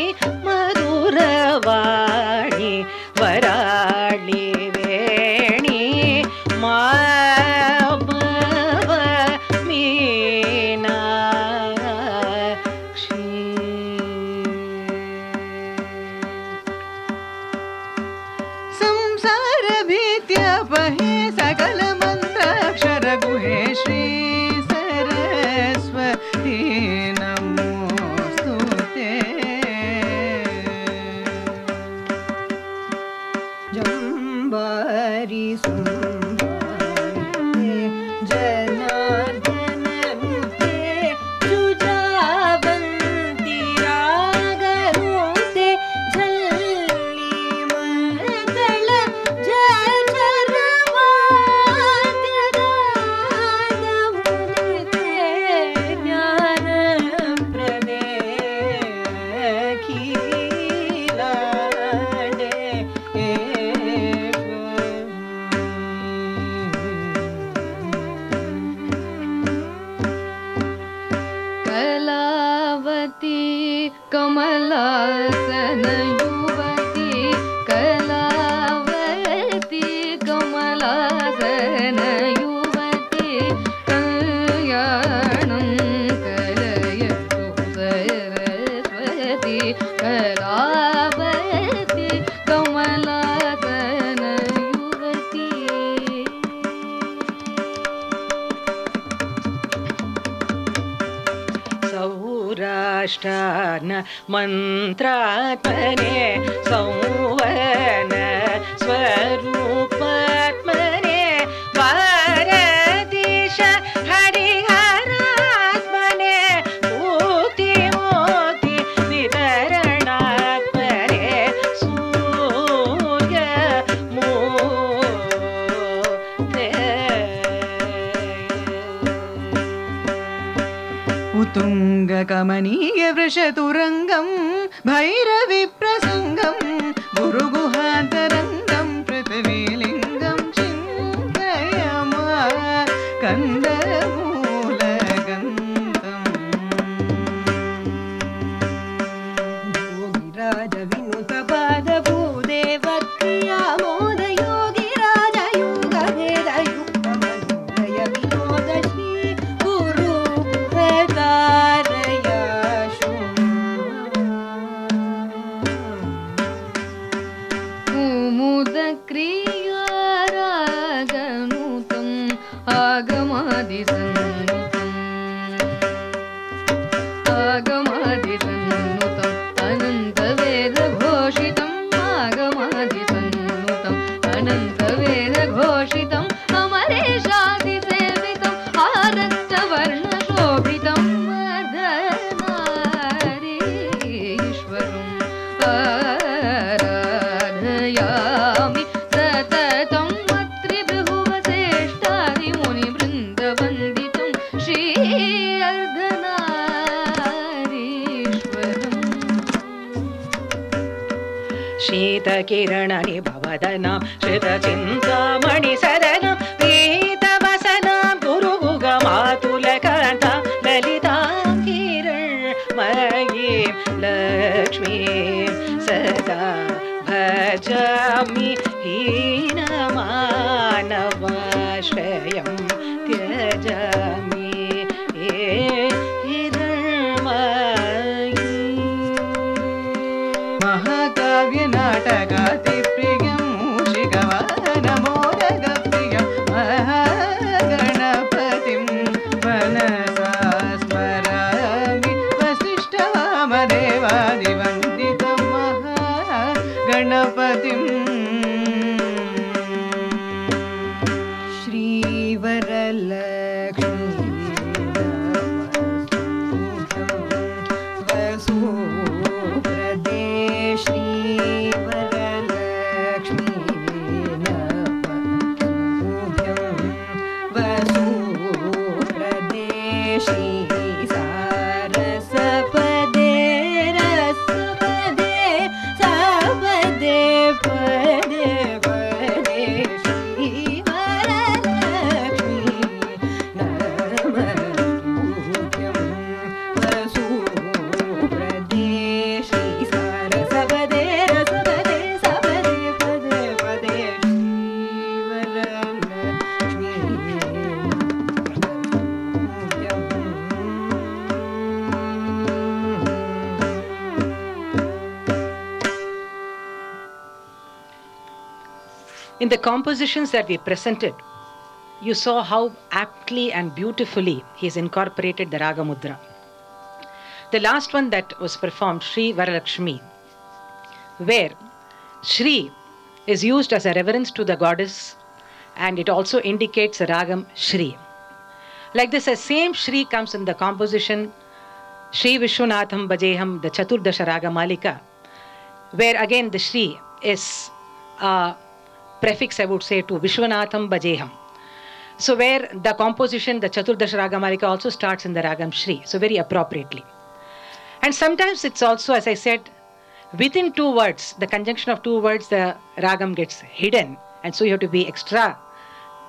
Madhuravani Varali Veni Mabhava Meenakshi Samsara Bhitya Pahe Sakala Mandrakshara Guhe Shri Saraswati Namostute Jambari Sumbhare Janardhanante Jujavanti Ragarute Jalli Mandala Jajaravadyanamudite Jnanaprade Khilade Kalavati Kamalasana Yuvati Kalavati Kamalasana Yuvati Kalyanam Kalayatu Saraswati Kalavati Kamalasana Yuvati Saurashtrana Mantratmane Sauvana Swarupatmane Varadisha Hariharatmane Mukti Mukti Vidaranatmane Surya Murte Utunga Kamaniya Vrishaturangam Bhairavi Prasangam Guru Guhantarangam Prithvilingam Chintayama Kandamulagandam विनुत पाद भूदेव क्रिया मोद योगी राज योग भेद युक्त मनोदय विनोद श्री गुरु प्रदारया मुद क्रिया रागनुतम आगमादि शीतकिरणनि भवदनां श्रितचिन्तामणि सदनां पीतवसनां गुरुगुगमातुलकान्तां ललितां किरणमयीं लक्ष्मीं सदा भजामि हीनमानवाश्रयं त्यजामि नाटकातिप्रियं मूषिकवानमोदकप्रियं महागणपतिं मनसा स्मरामि वसिष्ठवामदेवादिवन्दितं महागणपतिम् श्रीवरलक्ष्मी In the compositions that we presented, you saw how aptly and beautifully he's incorporated the Raga Mudra. The last one that was performed, Sri Varalakshmi, where Shri is used as a reverence to the goddess and it also indicates the Ragam Shri. Like this, the same Shri comes in the composition Shri Vishwanatham Bhajeham, the Chaturdasha Raga Malika, where again the Shri is a prefix, I would say, to Vishwanatham Bhajeham. So where the composition, the Chaturdasha Raga Malika also starts in the Ragam Shri, so very appropriately. And sometimes it's also, as I said, within two words, the conjunction of two words, the Ragam gets hidden. And so you have to be extra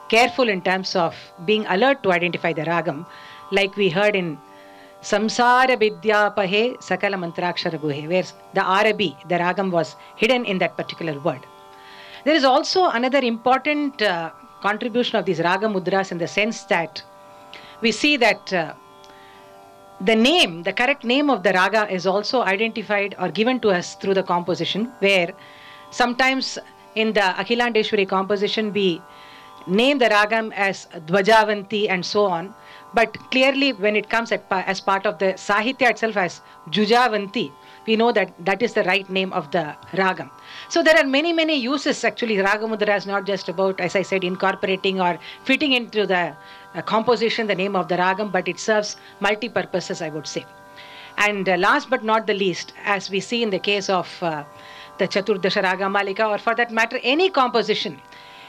careful in terms of being alert to identify the Ragam, like we heard in Samsara Vidyapahe Sakala Mantrakshara Guhe, where the Arabi, the Ragam was hidden in that particular word. There is also another important contribution of these Raga Mudras in the sense that we see that the name, the correct name of the Raga is also identified or given to us through the composition, where sometimes in the Akhilandeshwari composition we name the Ragam as Dvajavanti and so on, but clearly when it comes as part of the Sahitya itself as Jujavanti, we know that that is the right name of the Ragam. So there are many uses actually. Raga Mudra is not just about, as I said, incorporating or fitting into the composition the name of the Ragam, but it serves multi-purposes, I would say. And last but not the least, as we see in the case of the Chaturdasha Raga Malika, or for that matter any composition,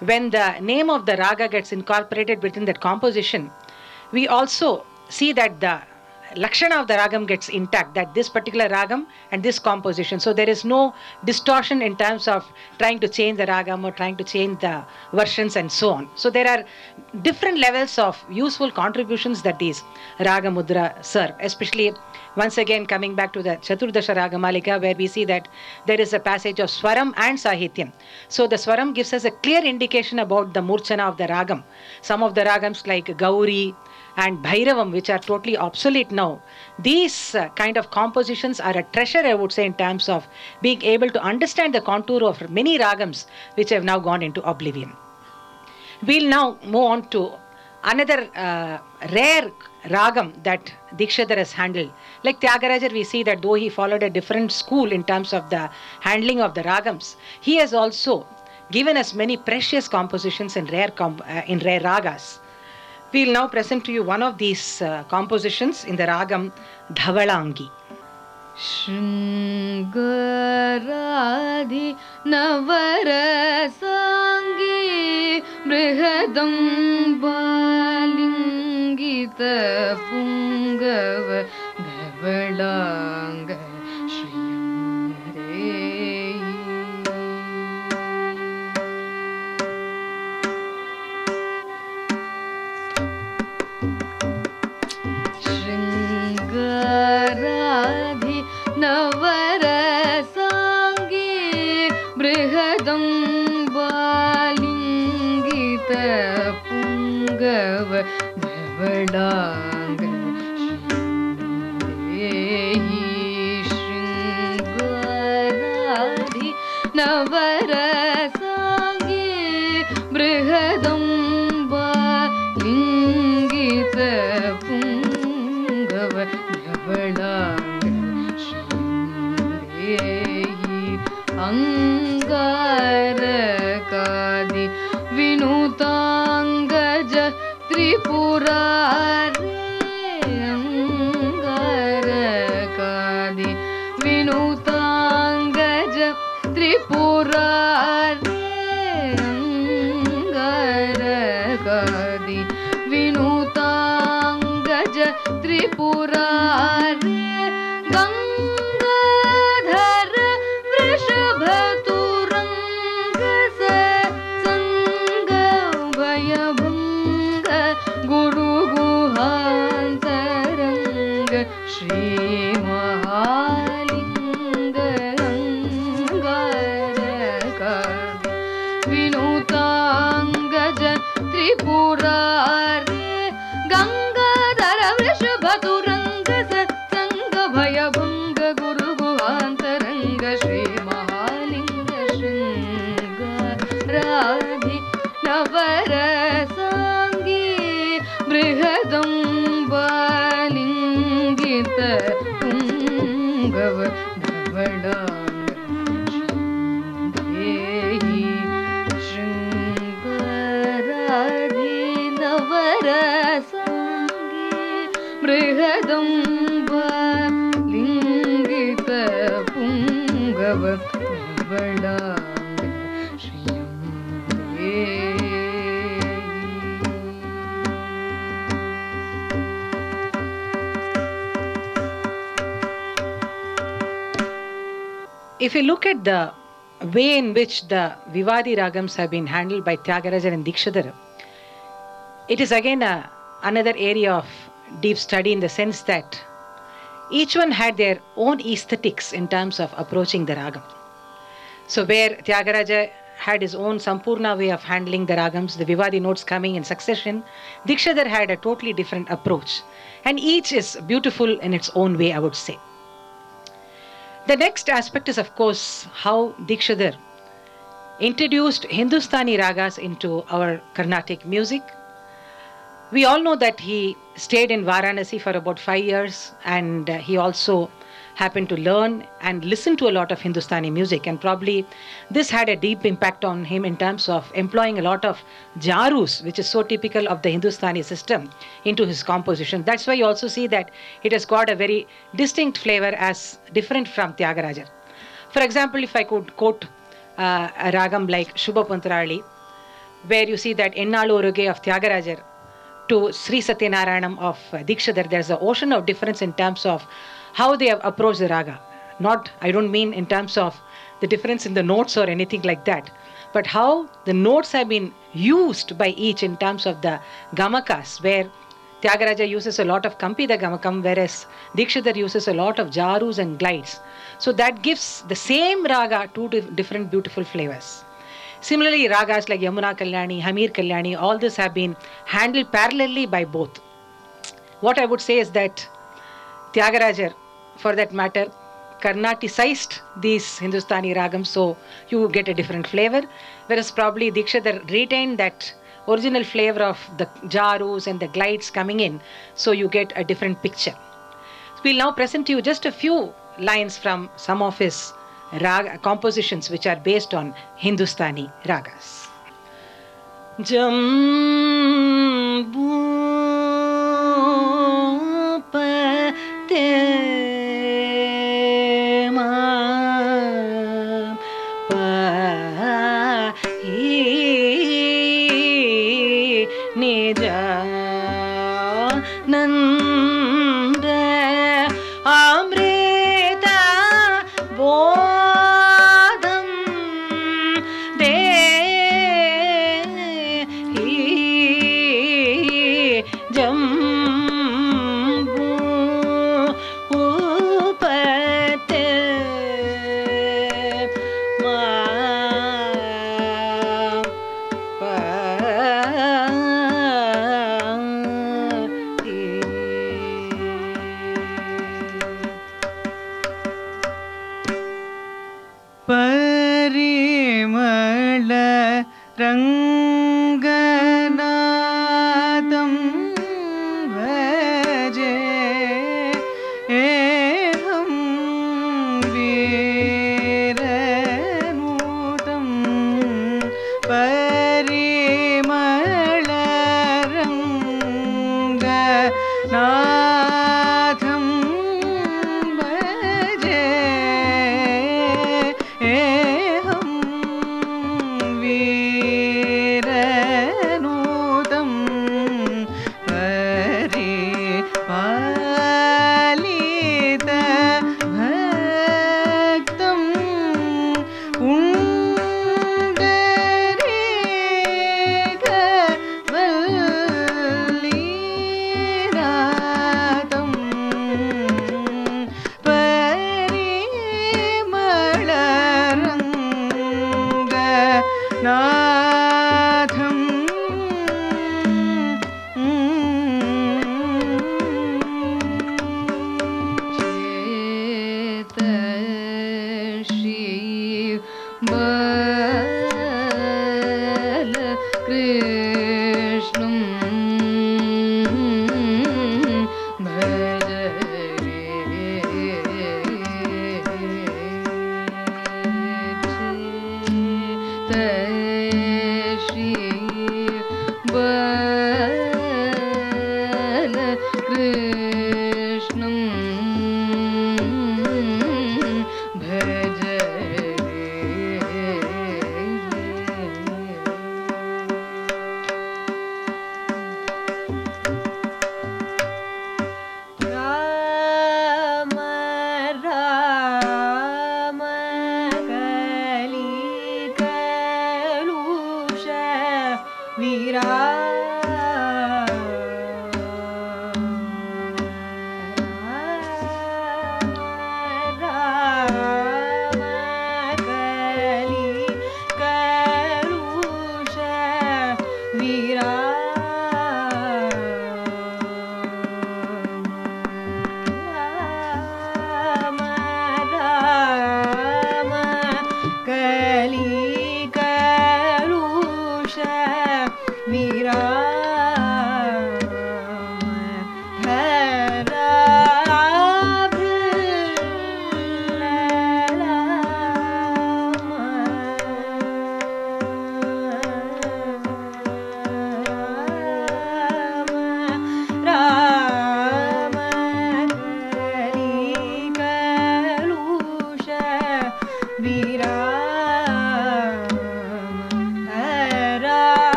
when the name of the Raga gets incorporated within that composition, we also see that the lakshana of the ragam gets intact, that this particular ragam and this composition. So there is no distortion in terms of trying to change the ragam or trying to change the versions and so on. So there are different levels of useful contributions that these raga mudra serve, especially once again coming back to the Chaturdasha Ragamalika, where we see that there is a passage of Swaram and Sahityam. So the Swaram gives us a clear indication about the Murchana of the Ragam. Some of the Ragams like Gauri and Bhairavam, which are totally obsolete now, these kind of compositions are a treasure, I would say, in terms of being able to understand the contour of many Ragams which have now gone into oblivion. We'll now move on to another rare ragam that Dikshidhar has handled. Like Tyagaraja, we see that though he followed a different school in terms of the handling of the ragams, he has also given us many precious compositions in rare ragas. We'll now present to you one of these compositions in the ragam Dhavalangi. Shringaradi Navarasangi Brihadam Balingita Pungava Dhavalanga Shriyamre. Shringaradi Navarasangi Brihadam Balingita Pungava Dhavalanga Shringaradi Navarasangi Brihadam Balingita Pungava Dhavalanga Angarakadi Vinutangaja Tripurare. Angarakadi Vinutangaja Tripurare. Angarakadi Vinutangaja Tripurare. Gangadhara Vrishabhaturanga Satsanga Vayabhanga Guru Guhantaranga Shri Mahalinga. Angarakadi Vinutangaja Tripurare. Gangadhara Vrishabhaturanga Satsanga Bhayabhanga Guru Guhantaranga Shri Mahalinga. Shringaradi Navarasangi Brihadam Balingita Pungava Dhavalanga Shringaradi Navarasangi Brihadam Balingita Pungava Dhavalanga Shriyamre. If you look at the way in which the Vivadi ragams have been handled by Tyagaraja and Dikshidhar, it is again another area of deep study in the sense that each one had their own aesthetics in terms of approaching the ragam. So where Tyagaraja had his own Sampurna way of handling the ragams, the Vivadi notes coming in succession, Dikshidhar had a totally different approach. And each is beautiful in its own way, I would say. The next aspect is, of course, how Dikshidhar introduced Hindustani ragas into our Carnatic music. We all know that he stayed in Varanasi for about 5 years, and he also happened to learn and listen to a lot of Hindustani music, and probably this had a deep impact on him in terms of employing a lot of jarus, which is so typical of the Hindustani system, into his composition. That's why you also see that it has got a very distinct flavor as different from Tyagaraja. For example, if I could quote a ragam like Shubha Pantrali, where you see that Ennalorage of Tyagaraja to Sri Satyanarayanam of Dikshadhar, there's an ocean of difference in terms of how they have approached the raga. Not, I don't mean in terms of the difference in the notes or anything like that, but how the notes have been used by each in terms of the gamakas, where Tyagaraja uses a lot of Kampida Gamakam, whereas Dikshadhar uses a lot of Jarus and glides. So that gives the same raga two different beautiful flavors. Similarly, ragas like Yamuna Kalyani, Hamir Kalyani, all this have been handled parallelly by both. What I would say is that Tyagaraja, for that matter, Carnaticized these Hindustani ragams, so you get a different flavor, whereas probably Dikshadhar retained that original flavor of the jarus and the glides coming in, so you get a different picture. We'll now present to you just a few lines from some of his raga compositions which are based on Hindustani ragas.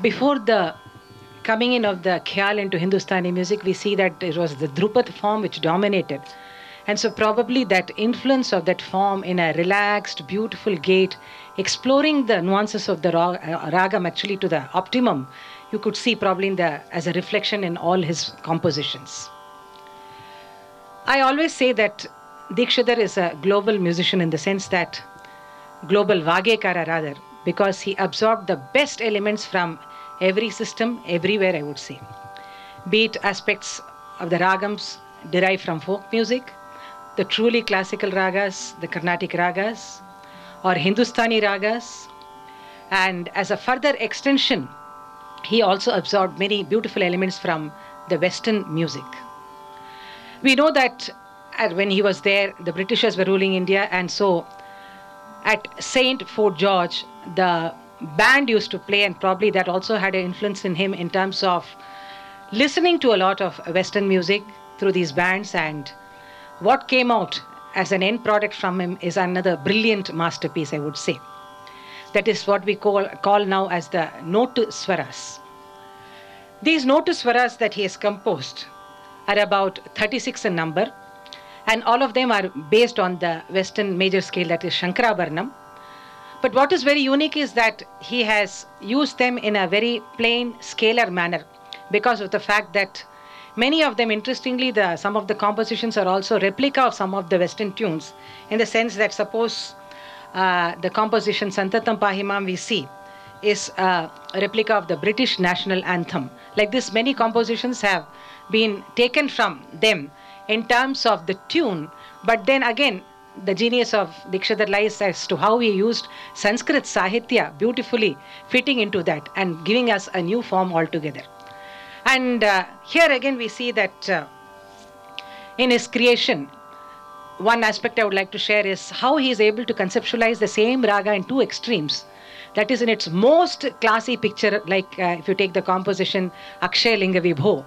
before the coming in of the Khyal into Hindustani music, we see that it was the Drupad form which dominated. And so probably that influence of that form in a relaxed, beautiful gait, exploring the nuances of the ragam actually to the optimum, you could see probably as a reflection in all his compositions. I always say that Dikshidhar is a global musician in the sense that, global Vagekara rather, because he absorbed the best elements from every system, everywhere I would say. Be it aspects of the ragams derived from folk music, the truly classical ragas, the Carnatic ragas, or Hindustani ragas. And as a further extension, he also absorbed many beautiful elements from the Western music. We know that when he was there, the Britishers were ruling India, and so at St. Fort George, the band used to play, and probably that also had an influence in him in terms of listening to a lot of Western music through these bands, and what came out as an end product from him is another brilliant masterpiece, I would say. That is what we call now as the Note Swaras. These Note Swaras that he has composed are about 36 in number, and all of them are based on the Western major scale, that is Shankarabharanam. But what is very unique is that he has used them in a very plain scalar manner, because of the fact that many of them, interestingly, some of the compositions are also replica of some of the Western tunes, in the sense that suppose the composition Santatam Pahimam we see is a replica of the British national anthem. Like this, many compositions have been taken from them in terms of the tune, but then again, the genius of Dikshidhar lies as to how he used Sanskrit Sahitya beautifully fitting into that and giving us a new form altogether. And here again we see that in his creation, one aspect I would like to share is how he is able to conceptualize the same raga in two extremes. That is in its most classy picture, like if you take the composition Akshay Linga Vibho,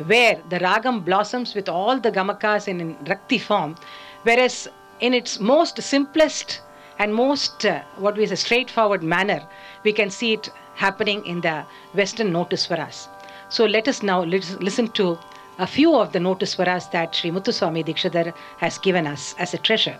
where the ragam blossoms with all the gamakas in Rakti form, whereas in its most simplest and most, what we say, straightforward manner, we can see it happening in the Western Note Swaras. So let us now listen to a few of the Note Swaras that Sri Muthuswami Dikshidhar has given us as a treasure.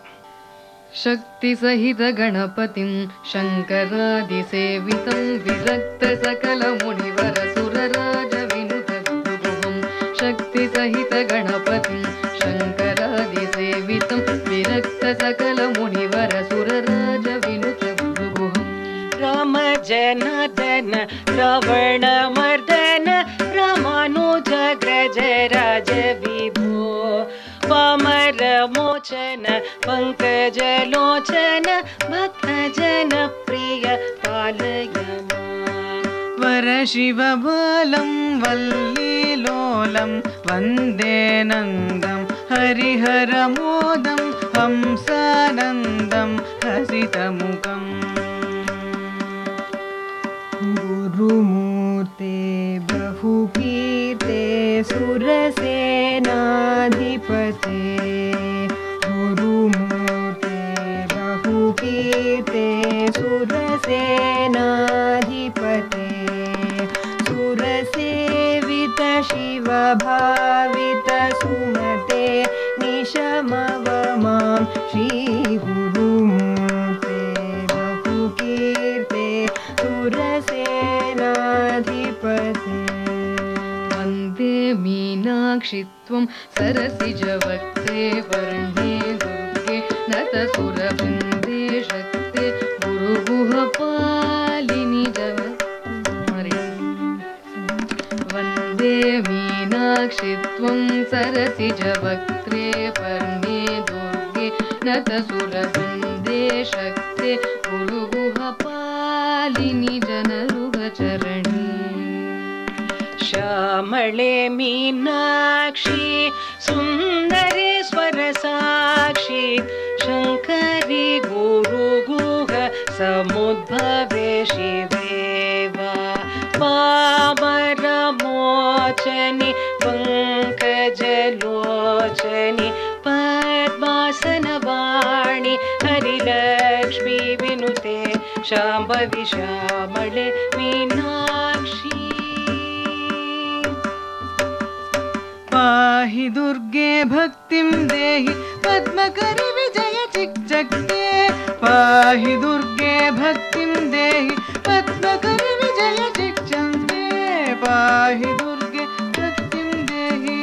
शक्ति सहित गणपतिं शंकरादि सेवितं विरक्त सकल मुनिवर सुरराज विनुत विभुवं शक्ति सहित गणपतिं शंकरादि सेवितं विरक्त सकल मुनिवर सुरराज विनुत विभुवं राम जनार्दन रावण मर्दन Ramanuj grudge राज विभो पामर मोचन पंकज लोचन भक्त जन प्रिय पालय वरशिवबालं वल्लीलोलं वन्दे नन्दं हरिहरमोदं हंसानन्दं हसितमुखम् गुरुमूर्ते बहुकीर्ते सुरसेनाधिपते गुरुमूर्ते बहुकीर्ते सुरसेनाधिपते सुरसेवित शिवभावित सुमते निशमवमां श्रीगुरुमूर्ते बहुकीर्ते सुरसेनाधिपते वन्दे मीनाक्षित्वं सरसिजवक्त्रे वर्णे दुर्गे नतसुरवृन्दे शक्ते गुरुगुहपालिनि वन्दे मीनाक्षित्वं सरसिजवक्त्रे वर्णे दुर्गे नतसुरवृन्दे शक्ते गुरुगुहपालिनि जनरुगचरणे श्यामळे मीनाक्षी सुन्दरी स्वरसाक्षी शङ्करी गुरुगुह समुद्भवे शिवेवा पामरमोचनि पङ्कजलोचनि पद्मासनवाणि हरिलक्ष्मी विनुते शाम्भवी श्यामळे मीनाक्षी पाहि दुर्गे भक्तिं देहि पद्मकरि विजय चिक्चक्के पाहि दुर्गे भक्तिं देहि पद्मकरि विजय चिक्चक्के पाहि दुर्गे भक्तिं देहि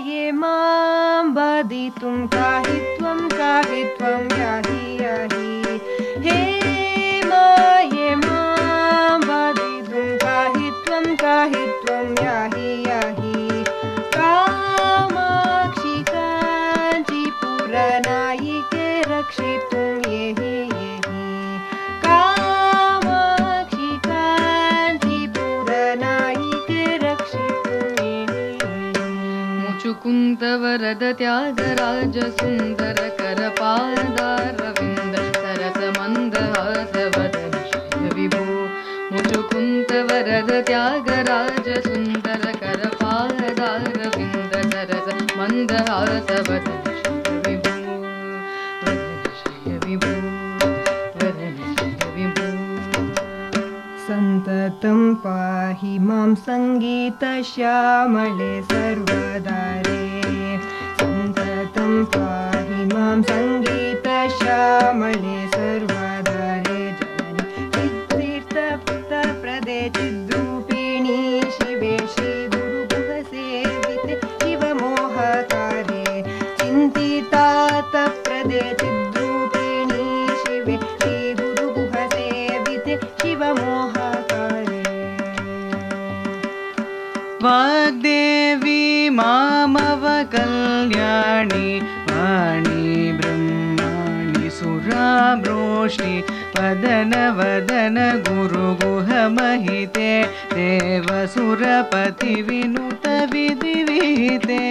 हे मां बाधितुं काहि त्वं याहि याहि हे मां बाधितुं काहि त्वं याहि याहि कामाक्षि काञ्चीपुरनायिके रक्षितुं येहि येहि कामाक्षि काञ्चीपुरनायिके रक्षितुं येहि मुचुकुन्दवरद त्यागराज सुन्दर करपादारविन्द सरस मन्दहासवदन विभो मुचुकुन्दवरद त्यागराज सुन्दर करपादारविन्द सरस मन्दहासवदन विभो विभो विभो सन्ततं पाहि मां सङ्गीतश्यामळे सर्वदारे सन्ततं पाहि मां सङ्गीतश्यामळे सर्वदारे जननि चित्तीर्थप्रदे चिद्रूपिणी शिवे श्रीगुरुगुहसेविते शिवमोहकारे चिन्तितार्थप्रदे चिद्रूपिणी शिवे श्रीगुरुगुहसेविते शिवमोहकारे वाग्देवी मामवकल्याणि वाणी ब्रह्माणि सुराम्रोष्णि वदन वदन गुरुगुहमहिते देवसुरपति विनुत विधिविहिते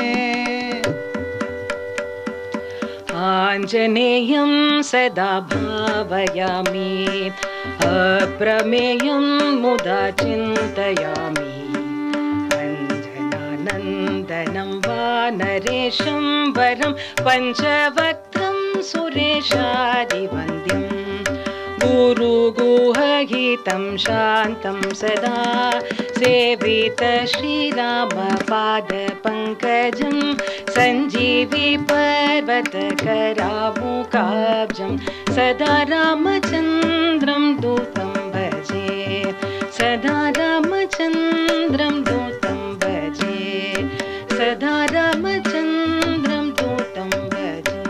आञ्जनेयं सदा भावयामि अप्रमेयं मुदा चिन्तयामि अञ्जनानन्दनं वानरेशं वरं पञ्चवक्त्रं सुरेशादिवन्द्यं गुरुगुहहितं शान्तं सदा सेवित श्रीरामपादपङ्कजं सञ्जीवी पर्वतकरामुकाब्जं सदा रामचन्द्रं दूतं भजे सदा रामचन्द्रं दूतं भजे सदा रामचन्द्रं दूतं भजे.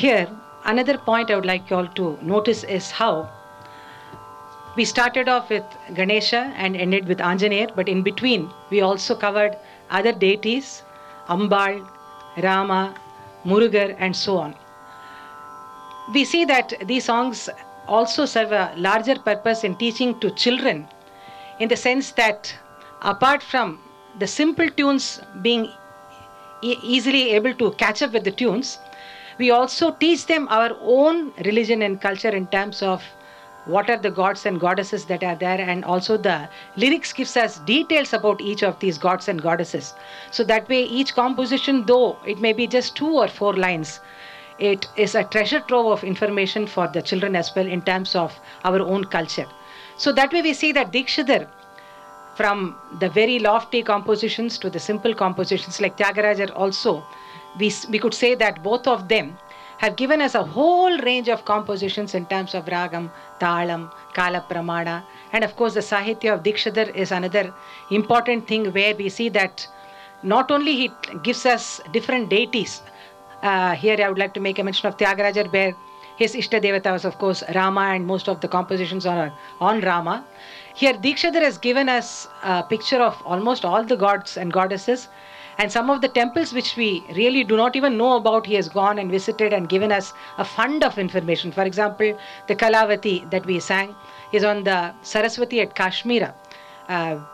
Here, another point I would like you all to notice is how we started off with Ganesha and ended with Anjaneer, but in between we also covered other deities, Ambal, Rama, Murugar and so on. We see that these songs also serve a larger purpose in teaching to children, in the sense that apart from the simple tunes being easily able to catch up with the tunes, we also teach them our own religion and culture in terms of what are the gods and goddesses that are there, and also the lyrics gives us details about each of these gods and goddesses. So that way each composition, though it may be just 2 or 4 lines, it is a treasure trove of information for the children as well in terms of our own culture. So that way we see that Dikshidhar, from the very lofty compositions to the simple compositions like Tyagarajar also, we could say that both of them have given us a whole range of compositions in terms of Ragam, Taalam, Kala Pramana, and of course the Sahitya of Dikshidhar is another important thing where we see that not only he gives us different deities. Here I would like to make a mention of Tyagarajar, where his Ishta Devata was of course Rama, and most of the compositions are on Rama. Here Dikshidhar has given us a picture of almost all the gods and goddesses, and some of the temples which we really do not even know about, he has gone and visited and given us a fund of information. For example, the Kalavati that we sang is on the Saraswati at Kashmira,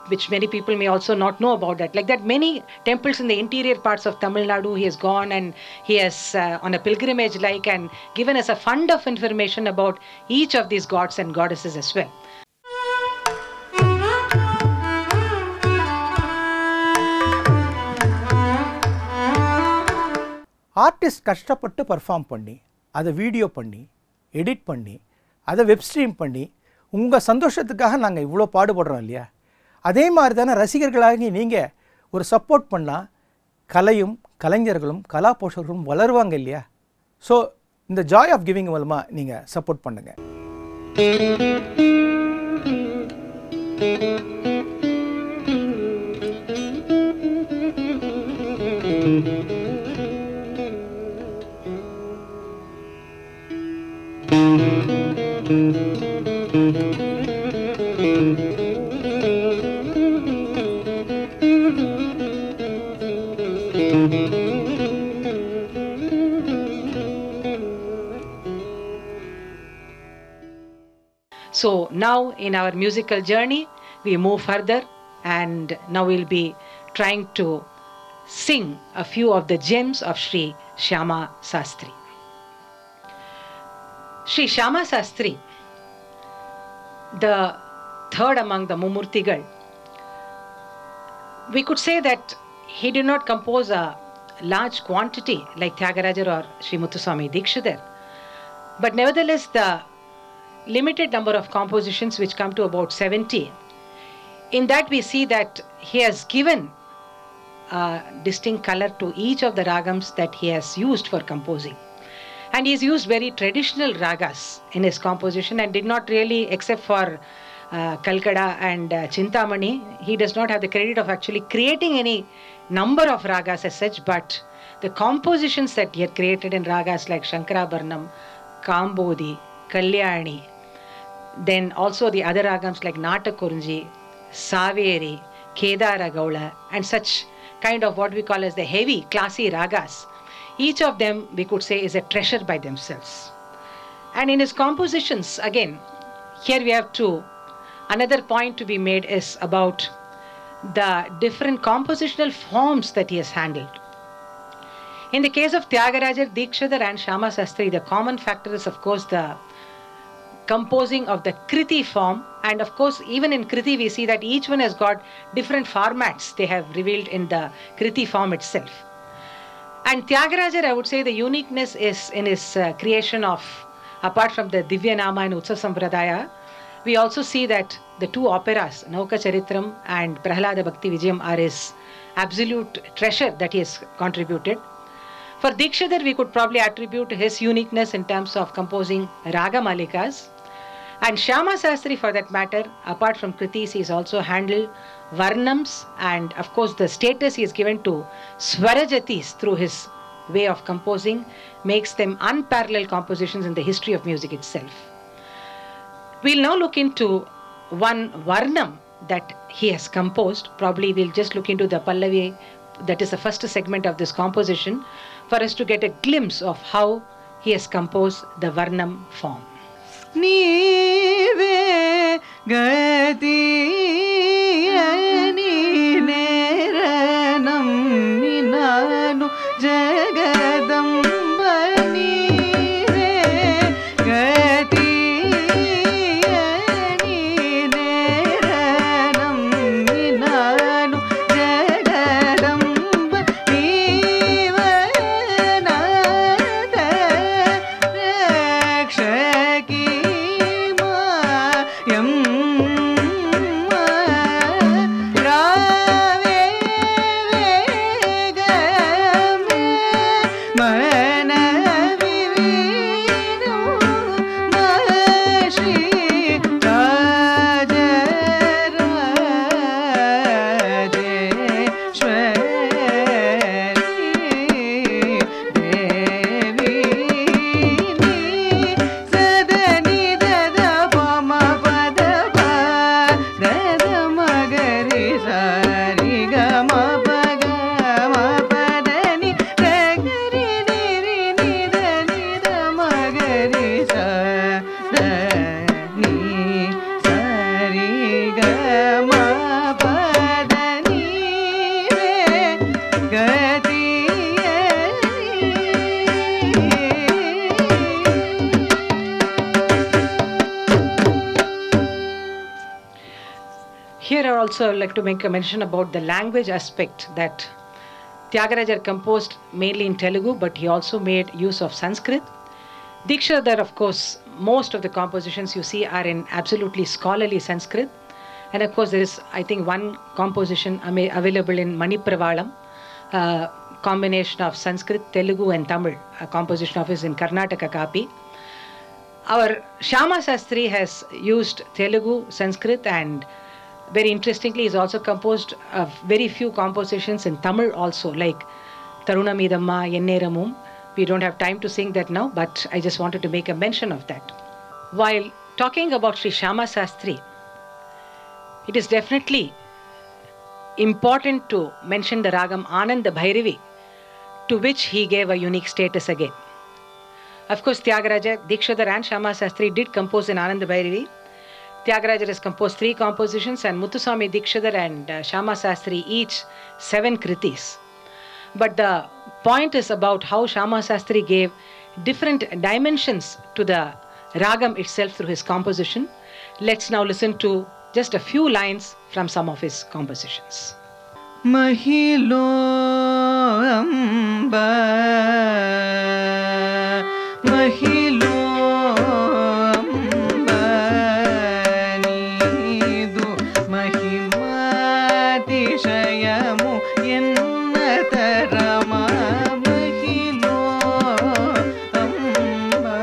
which many people may also not know about that. Like that, many temples in the interior parts of Tamil Nadu, he has gone and he has on a pilgrimage like and given us a fund of information about each of these gods and goddesses as well. Artist கஷ்டப்பட்டு perform பண்ணி அதை video பண்ணி edit பண்ணி அதை web stream பண்ணி உங்கள் சந்தோஷத்துக்காக நாங்கள் இவ்வளோ பாடுபடுறோம் இல்லையா? அதே மாதிரி தானே ரசிகர்களாகி நீங்கள் ஒரு சப்போர்ட் பண்ணால் கலையும் கலைஞர்களும் கலா போஷகர்களும் வளருவாங்க இல்லையா? ஸோ இந்த ஜாய் ஆஃப் கிவிங் மூலமாக நீங்கள் சப்போர்ட் பண்ணுங்கள். So now in our musical journey, we move further, and now we'll be trying to sing a few of the gems of Sri Shyama Sastri. Sri Shyama Sastri, the third among the Mumurtigal, we could say that he did not compose a large quantity like Tyagarajar or Sri Muthuswami Dikshidhar, but nevertheless the limited number of compositions which come to about 70, in that we see that he has given a distinct color to each of the ragams that he has used for composing. And he's used very traditional ragas in his composition and did not really, except for Kalkada and Chintamani, he does not have the credit of actually creating any number of ragas as such, but the compositions that he had created in ragas like Shankarabharanam, Kambodi, Kalyani, then also the other ragams like Natakurunji, Saveri, Kedara Gaula, and such kind of what we call as the heavy, classy ragas. Each of them, we could say, is a treasure by themselves. And in his compositions, again, here we have another point to be made is about the different compositional forms that he has handled. In the case of Tyagarajar, Dikshidhar and Shyama Sastri, the common factor is, of course, the composing of the Kriti form. And of course, even in Kriti, we see that each one has got different formats they have revealed in the Kriti form itself. And Tyagarajar, I would say the uniqueness is in his creation of, apart from the Divya Nama and Utsav Sampradaya, we also see that the two operas, Nauka Charitram and Prahlada Bhakti Vijayam, are his absolute treasure that he has contributed. For Dikshidhar, we could probably attribute his uniqueness in terms of composing Raga Malikas. And Shyama Sastri, for that matter, apart from Kritis, he has also handled Varnams, and of course the status he has given to Swarajatis through his way of composing makes them unparalleled compositions in the history of music itself. We'll now look into one Varnam that he has composed. Probably we'll just look into the Pallavi, that is the first segment of this composition, for us to get a glimpse of how he has composed the Varnam form. Nive gati ani neranam ninanu jagadamba nive gati ani neranam ninanu jagadamba nivanada rakshaki Here I also like to make a mention about the language aspect, that Tyagaraja composed mainly in Telugu, but he also made use of Sanskrit. Dikshidhar, of course, most of the compositions you see are in absolutely scholarly Sanskrit. And of course, there is, I think, one composition available in Manipravalam, a combination of Sanskrit, Telugu and Tamil, a composition of his in Karnataka Kapi. Our Shyama Sastri has used Telugu, Sanskrit, and very interestingly, he's also composed very few compositions in Tamil also, like Tarunamidamma, Yenneramum. We don't have time to sing that now, but I just wanted to make a mention of that. While talking about Sri Shyama Sastri, it is definitely important to mention the ragam Ananda Bhairavi, to which he gave a unique status again. Of course, Tyagaraja, Dikshidhar and Shyama Sastri did compose in Ananda Bhairavi. Tyagaraja has composed 3 compositions and Muthuswami Dikshidhar and Shyama Sastri each 7 kritis. But the point is about how Shyama Sastri gave different dimensions to the ragam itself through his composition. Let's now listen to just a few lines from some of his compositions. Mahilo amba Mahilo amba Nidu Mahimatishayamu Yennatarama Mahilo amba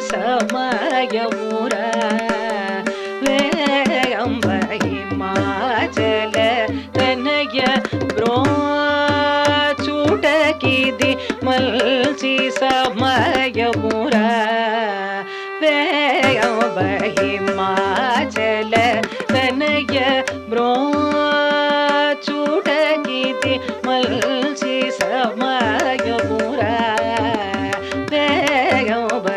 Samayamura Veyamba Himachala Tanaya Bro Chutakidi Malchi Samayamura Veyamba Himachala Tanaya Bro Chutakidi Malchi Samayamura Veyamba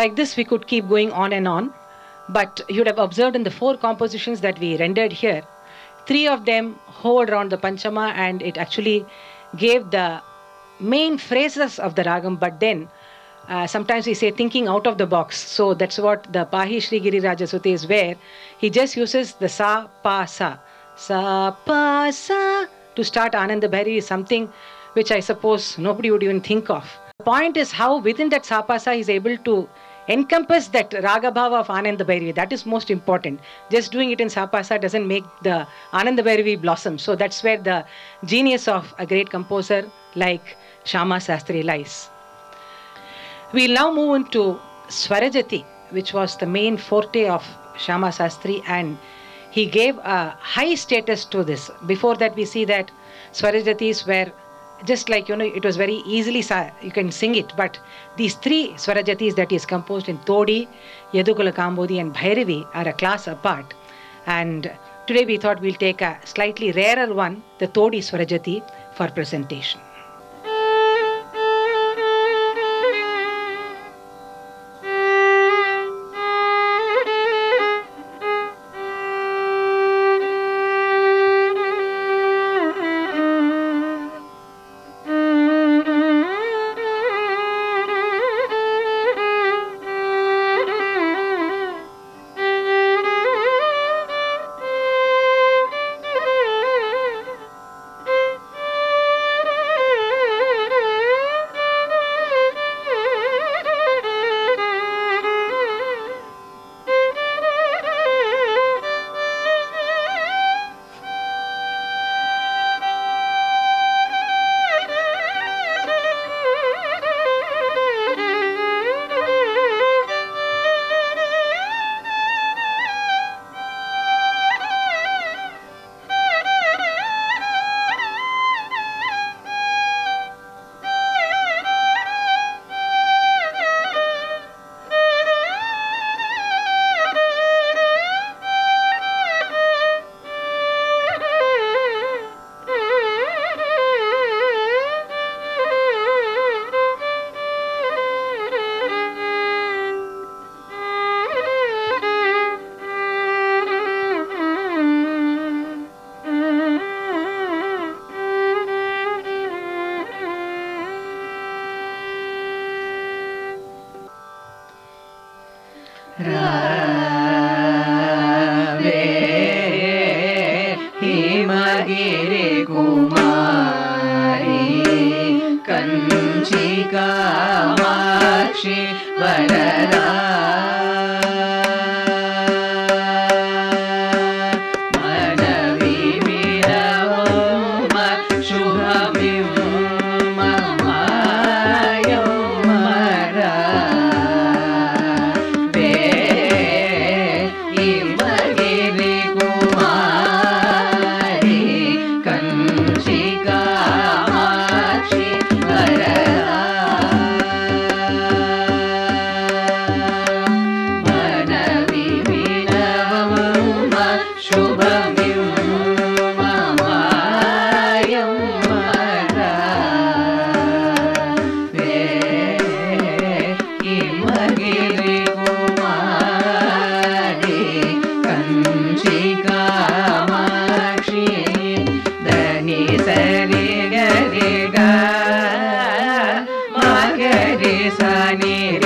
Like this, we could keep going on and on, but you'd have observed in the 4 compositions that we rendered here, 3 of them hovered around the Panchama and it actually gave the main phrases of the ragam, but then sometimes we say thinking out of the box. So that's what the Pahi Shri Giriraja Sute is, where he just uses the sa, pa, sa. Sa, pa, sa to start Ananda Bhairavi is something which I suppose nobody would even think of. The point is how within that sa, pa, sa he is able to encompass that raga bhava of Ananda Bhairavi. That is most important. Just doing it in sapasa doesn't make the Ananda Bhairavi blossom. So that's where the genius of a great composer like Shyama Sastri lies. We'll now move into Swarajati, which was the main forte of Shyama Sastri, and he gave a high status to this. Before that, we see that Swarajatis were just like, it was very easily, you can sing it, but these 3 Swarajatis that is composed in Todi, Yadukula Kambodi and Bhairavi are a class apart. And today we thought we'll take a slightly rarer one, the Todi Swarajati, for presentation. Rawe Himgiri Kumari Kanchi Kamakshi Varada Ni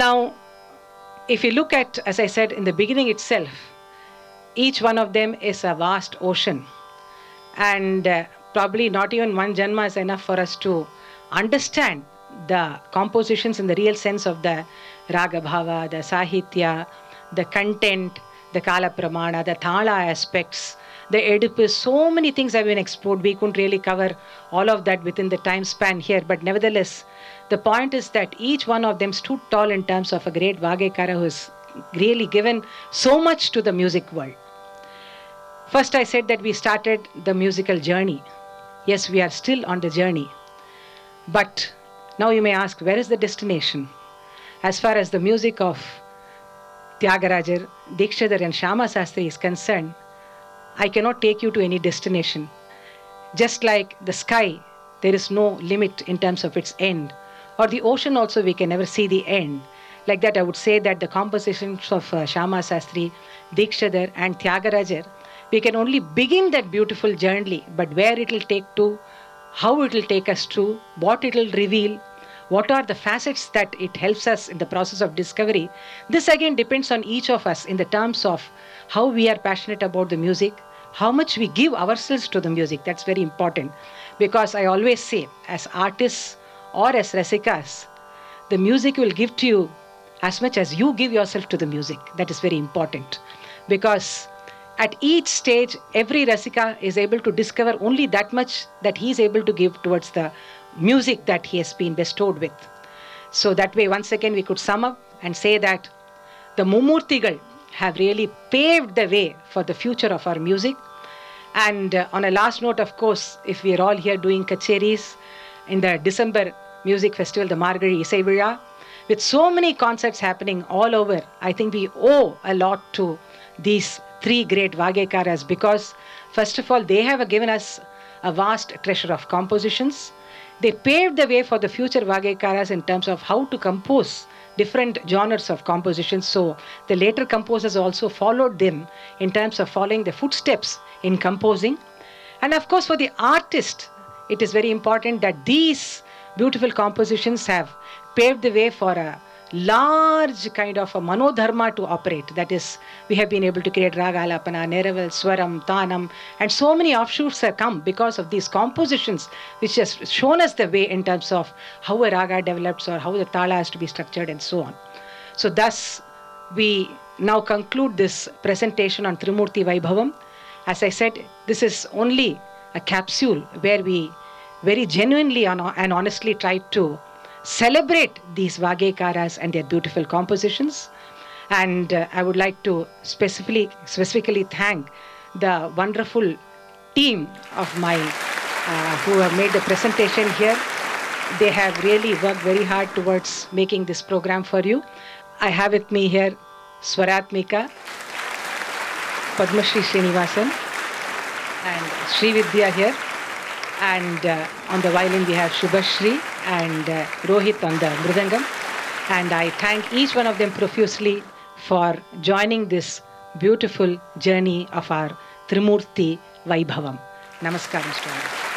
Now, if you look at, as I said in the beginning itself, each one of them is a vast ocean. And probably not even one janma is enough for us to understand the compositions in the real sense of the raga bhava, the sahitya, the content, the kala pramana, the thala aspects, the Oedipus. So many things have been explored. We couldn't really cover all of that within the time span here. But nevertheless, the point is that each one of them stood tall in terms of a great Vagekara who has really given so much to the music world. First, I said that we started the musical journey. Yes, we are still on the journey. But now you may ask, where is the destination? As far as the music of Tyagarajar, Dikshidhar and Shyama Sastri is concerned, I cannot take you to any destination. Just like the sky, there is no limit in terms of its end. Or the ocean also, we can never see the end. Like that, I would say that the compositions of Shyama Sastri, Dikshidhar and Tyagarajar, we can only begin that beautiful journey, but where it will take to, how it will take us to, what it will reveal, what are the facets that it helps us in the process of discovery. This again depends on each of us in the terms of how we are passionate about the music, how much we give ourselves to the music. That's very important. Because I always say, as artists or as rasikas, the music will give to you as much as you give yourself to the music. That is very important. Because at each stage, every rasika is able to discover only that much that he is able to give towards the music that he has been bestowed with. So that way, once again, we could sum up and say that the Mummurtigal have really paved the way for the future of our music. And on a last note, of course, if we are all here doing kacheris in the December Music Festival, the Margari Isai Vizha, with so many concerts happening all over, I think we owe a lot to these three great Vagekaras, because first of all, they have given us a vast treasure of compositions. They paved the way for the future Vagekaras in terms of how to compose different genres of compositions. So the later composers also followed them in terms of following the footsteps in composing. And of course, for the artist, it is very important that these beautiful compositions have paved the way for a large kind of a manodharma to operate. That is, we have been able to create raga alapana, neraval, swaram, tanam, and so many offshoots have come because of these compositions, which has shown us the way in terms of how a raga develops or how the tala has to be structured and so on. So thus, we now conclude this presentation on Trimurthy Vaibhavam. As I said, this is only a capsule where we very genuinely and honestly tried to celebrate these Vagekaras and their beautiful compositions. And I would like to specifically thank the wonderful team of my who have made the presentation here. They have really worked very hard towards making this program for you. I have with me here Swarathmika, Padmashree Srinivasan, and Srividhya here. And on the violin we have Subhashree and A.Rohith on the Mridangam. And I thank each one of them profusely for joining this beautiful journey of our Trimurthy Vaibhavam. Namaskar, Mr.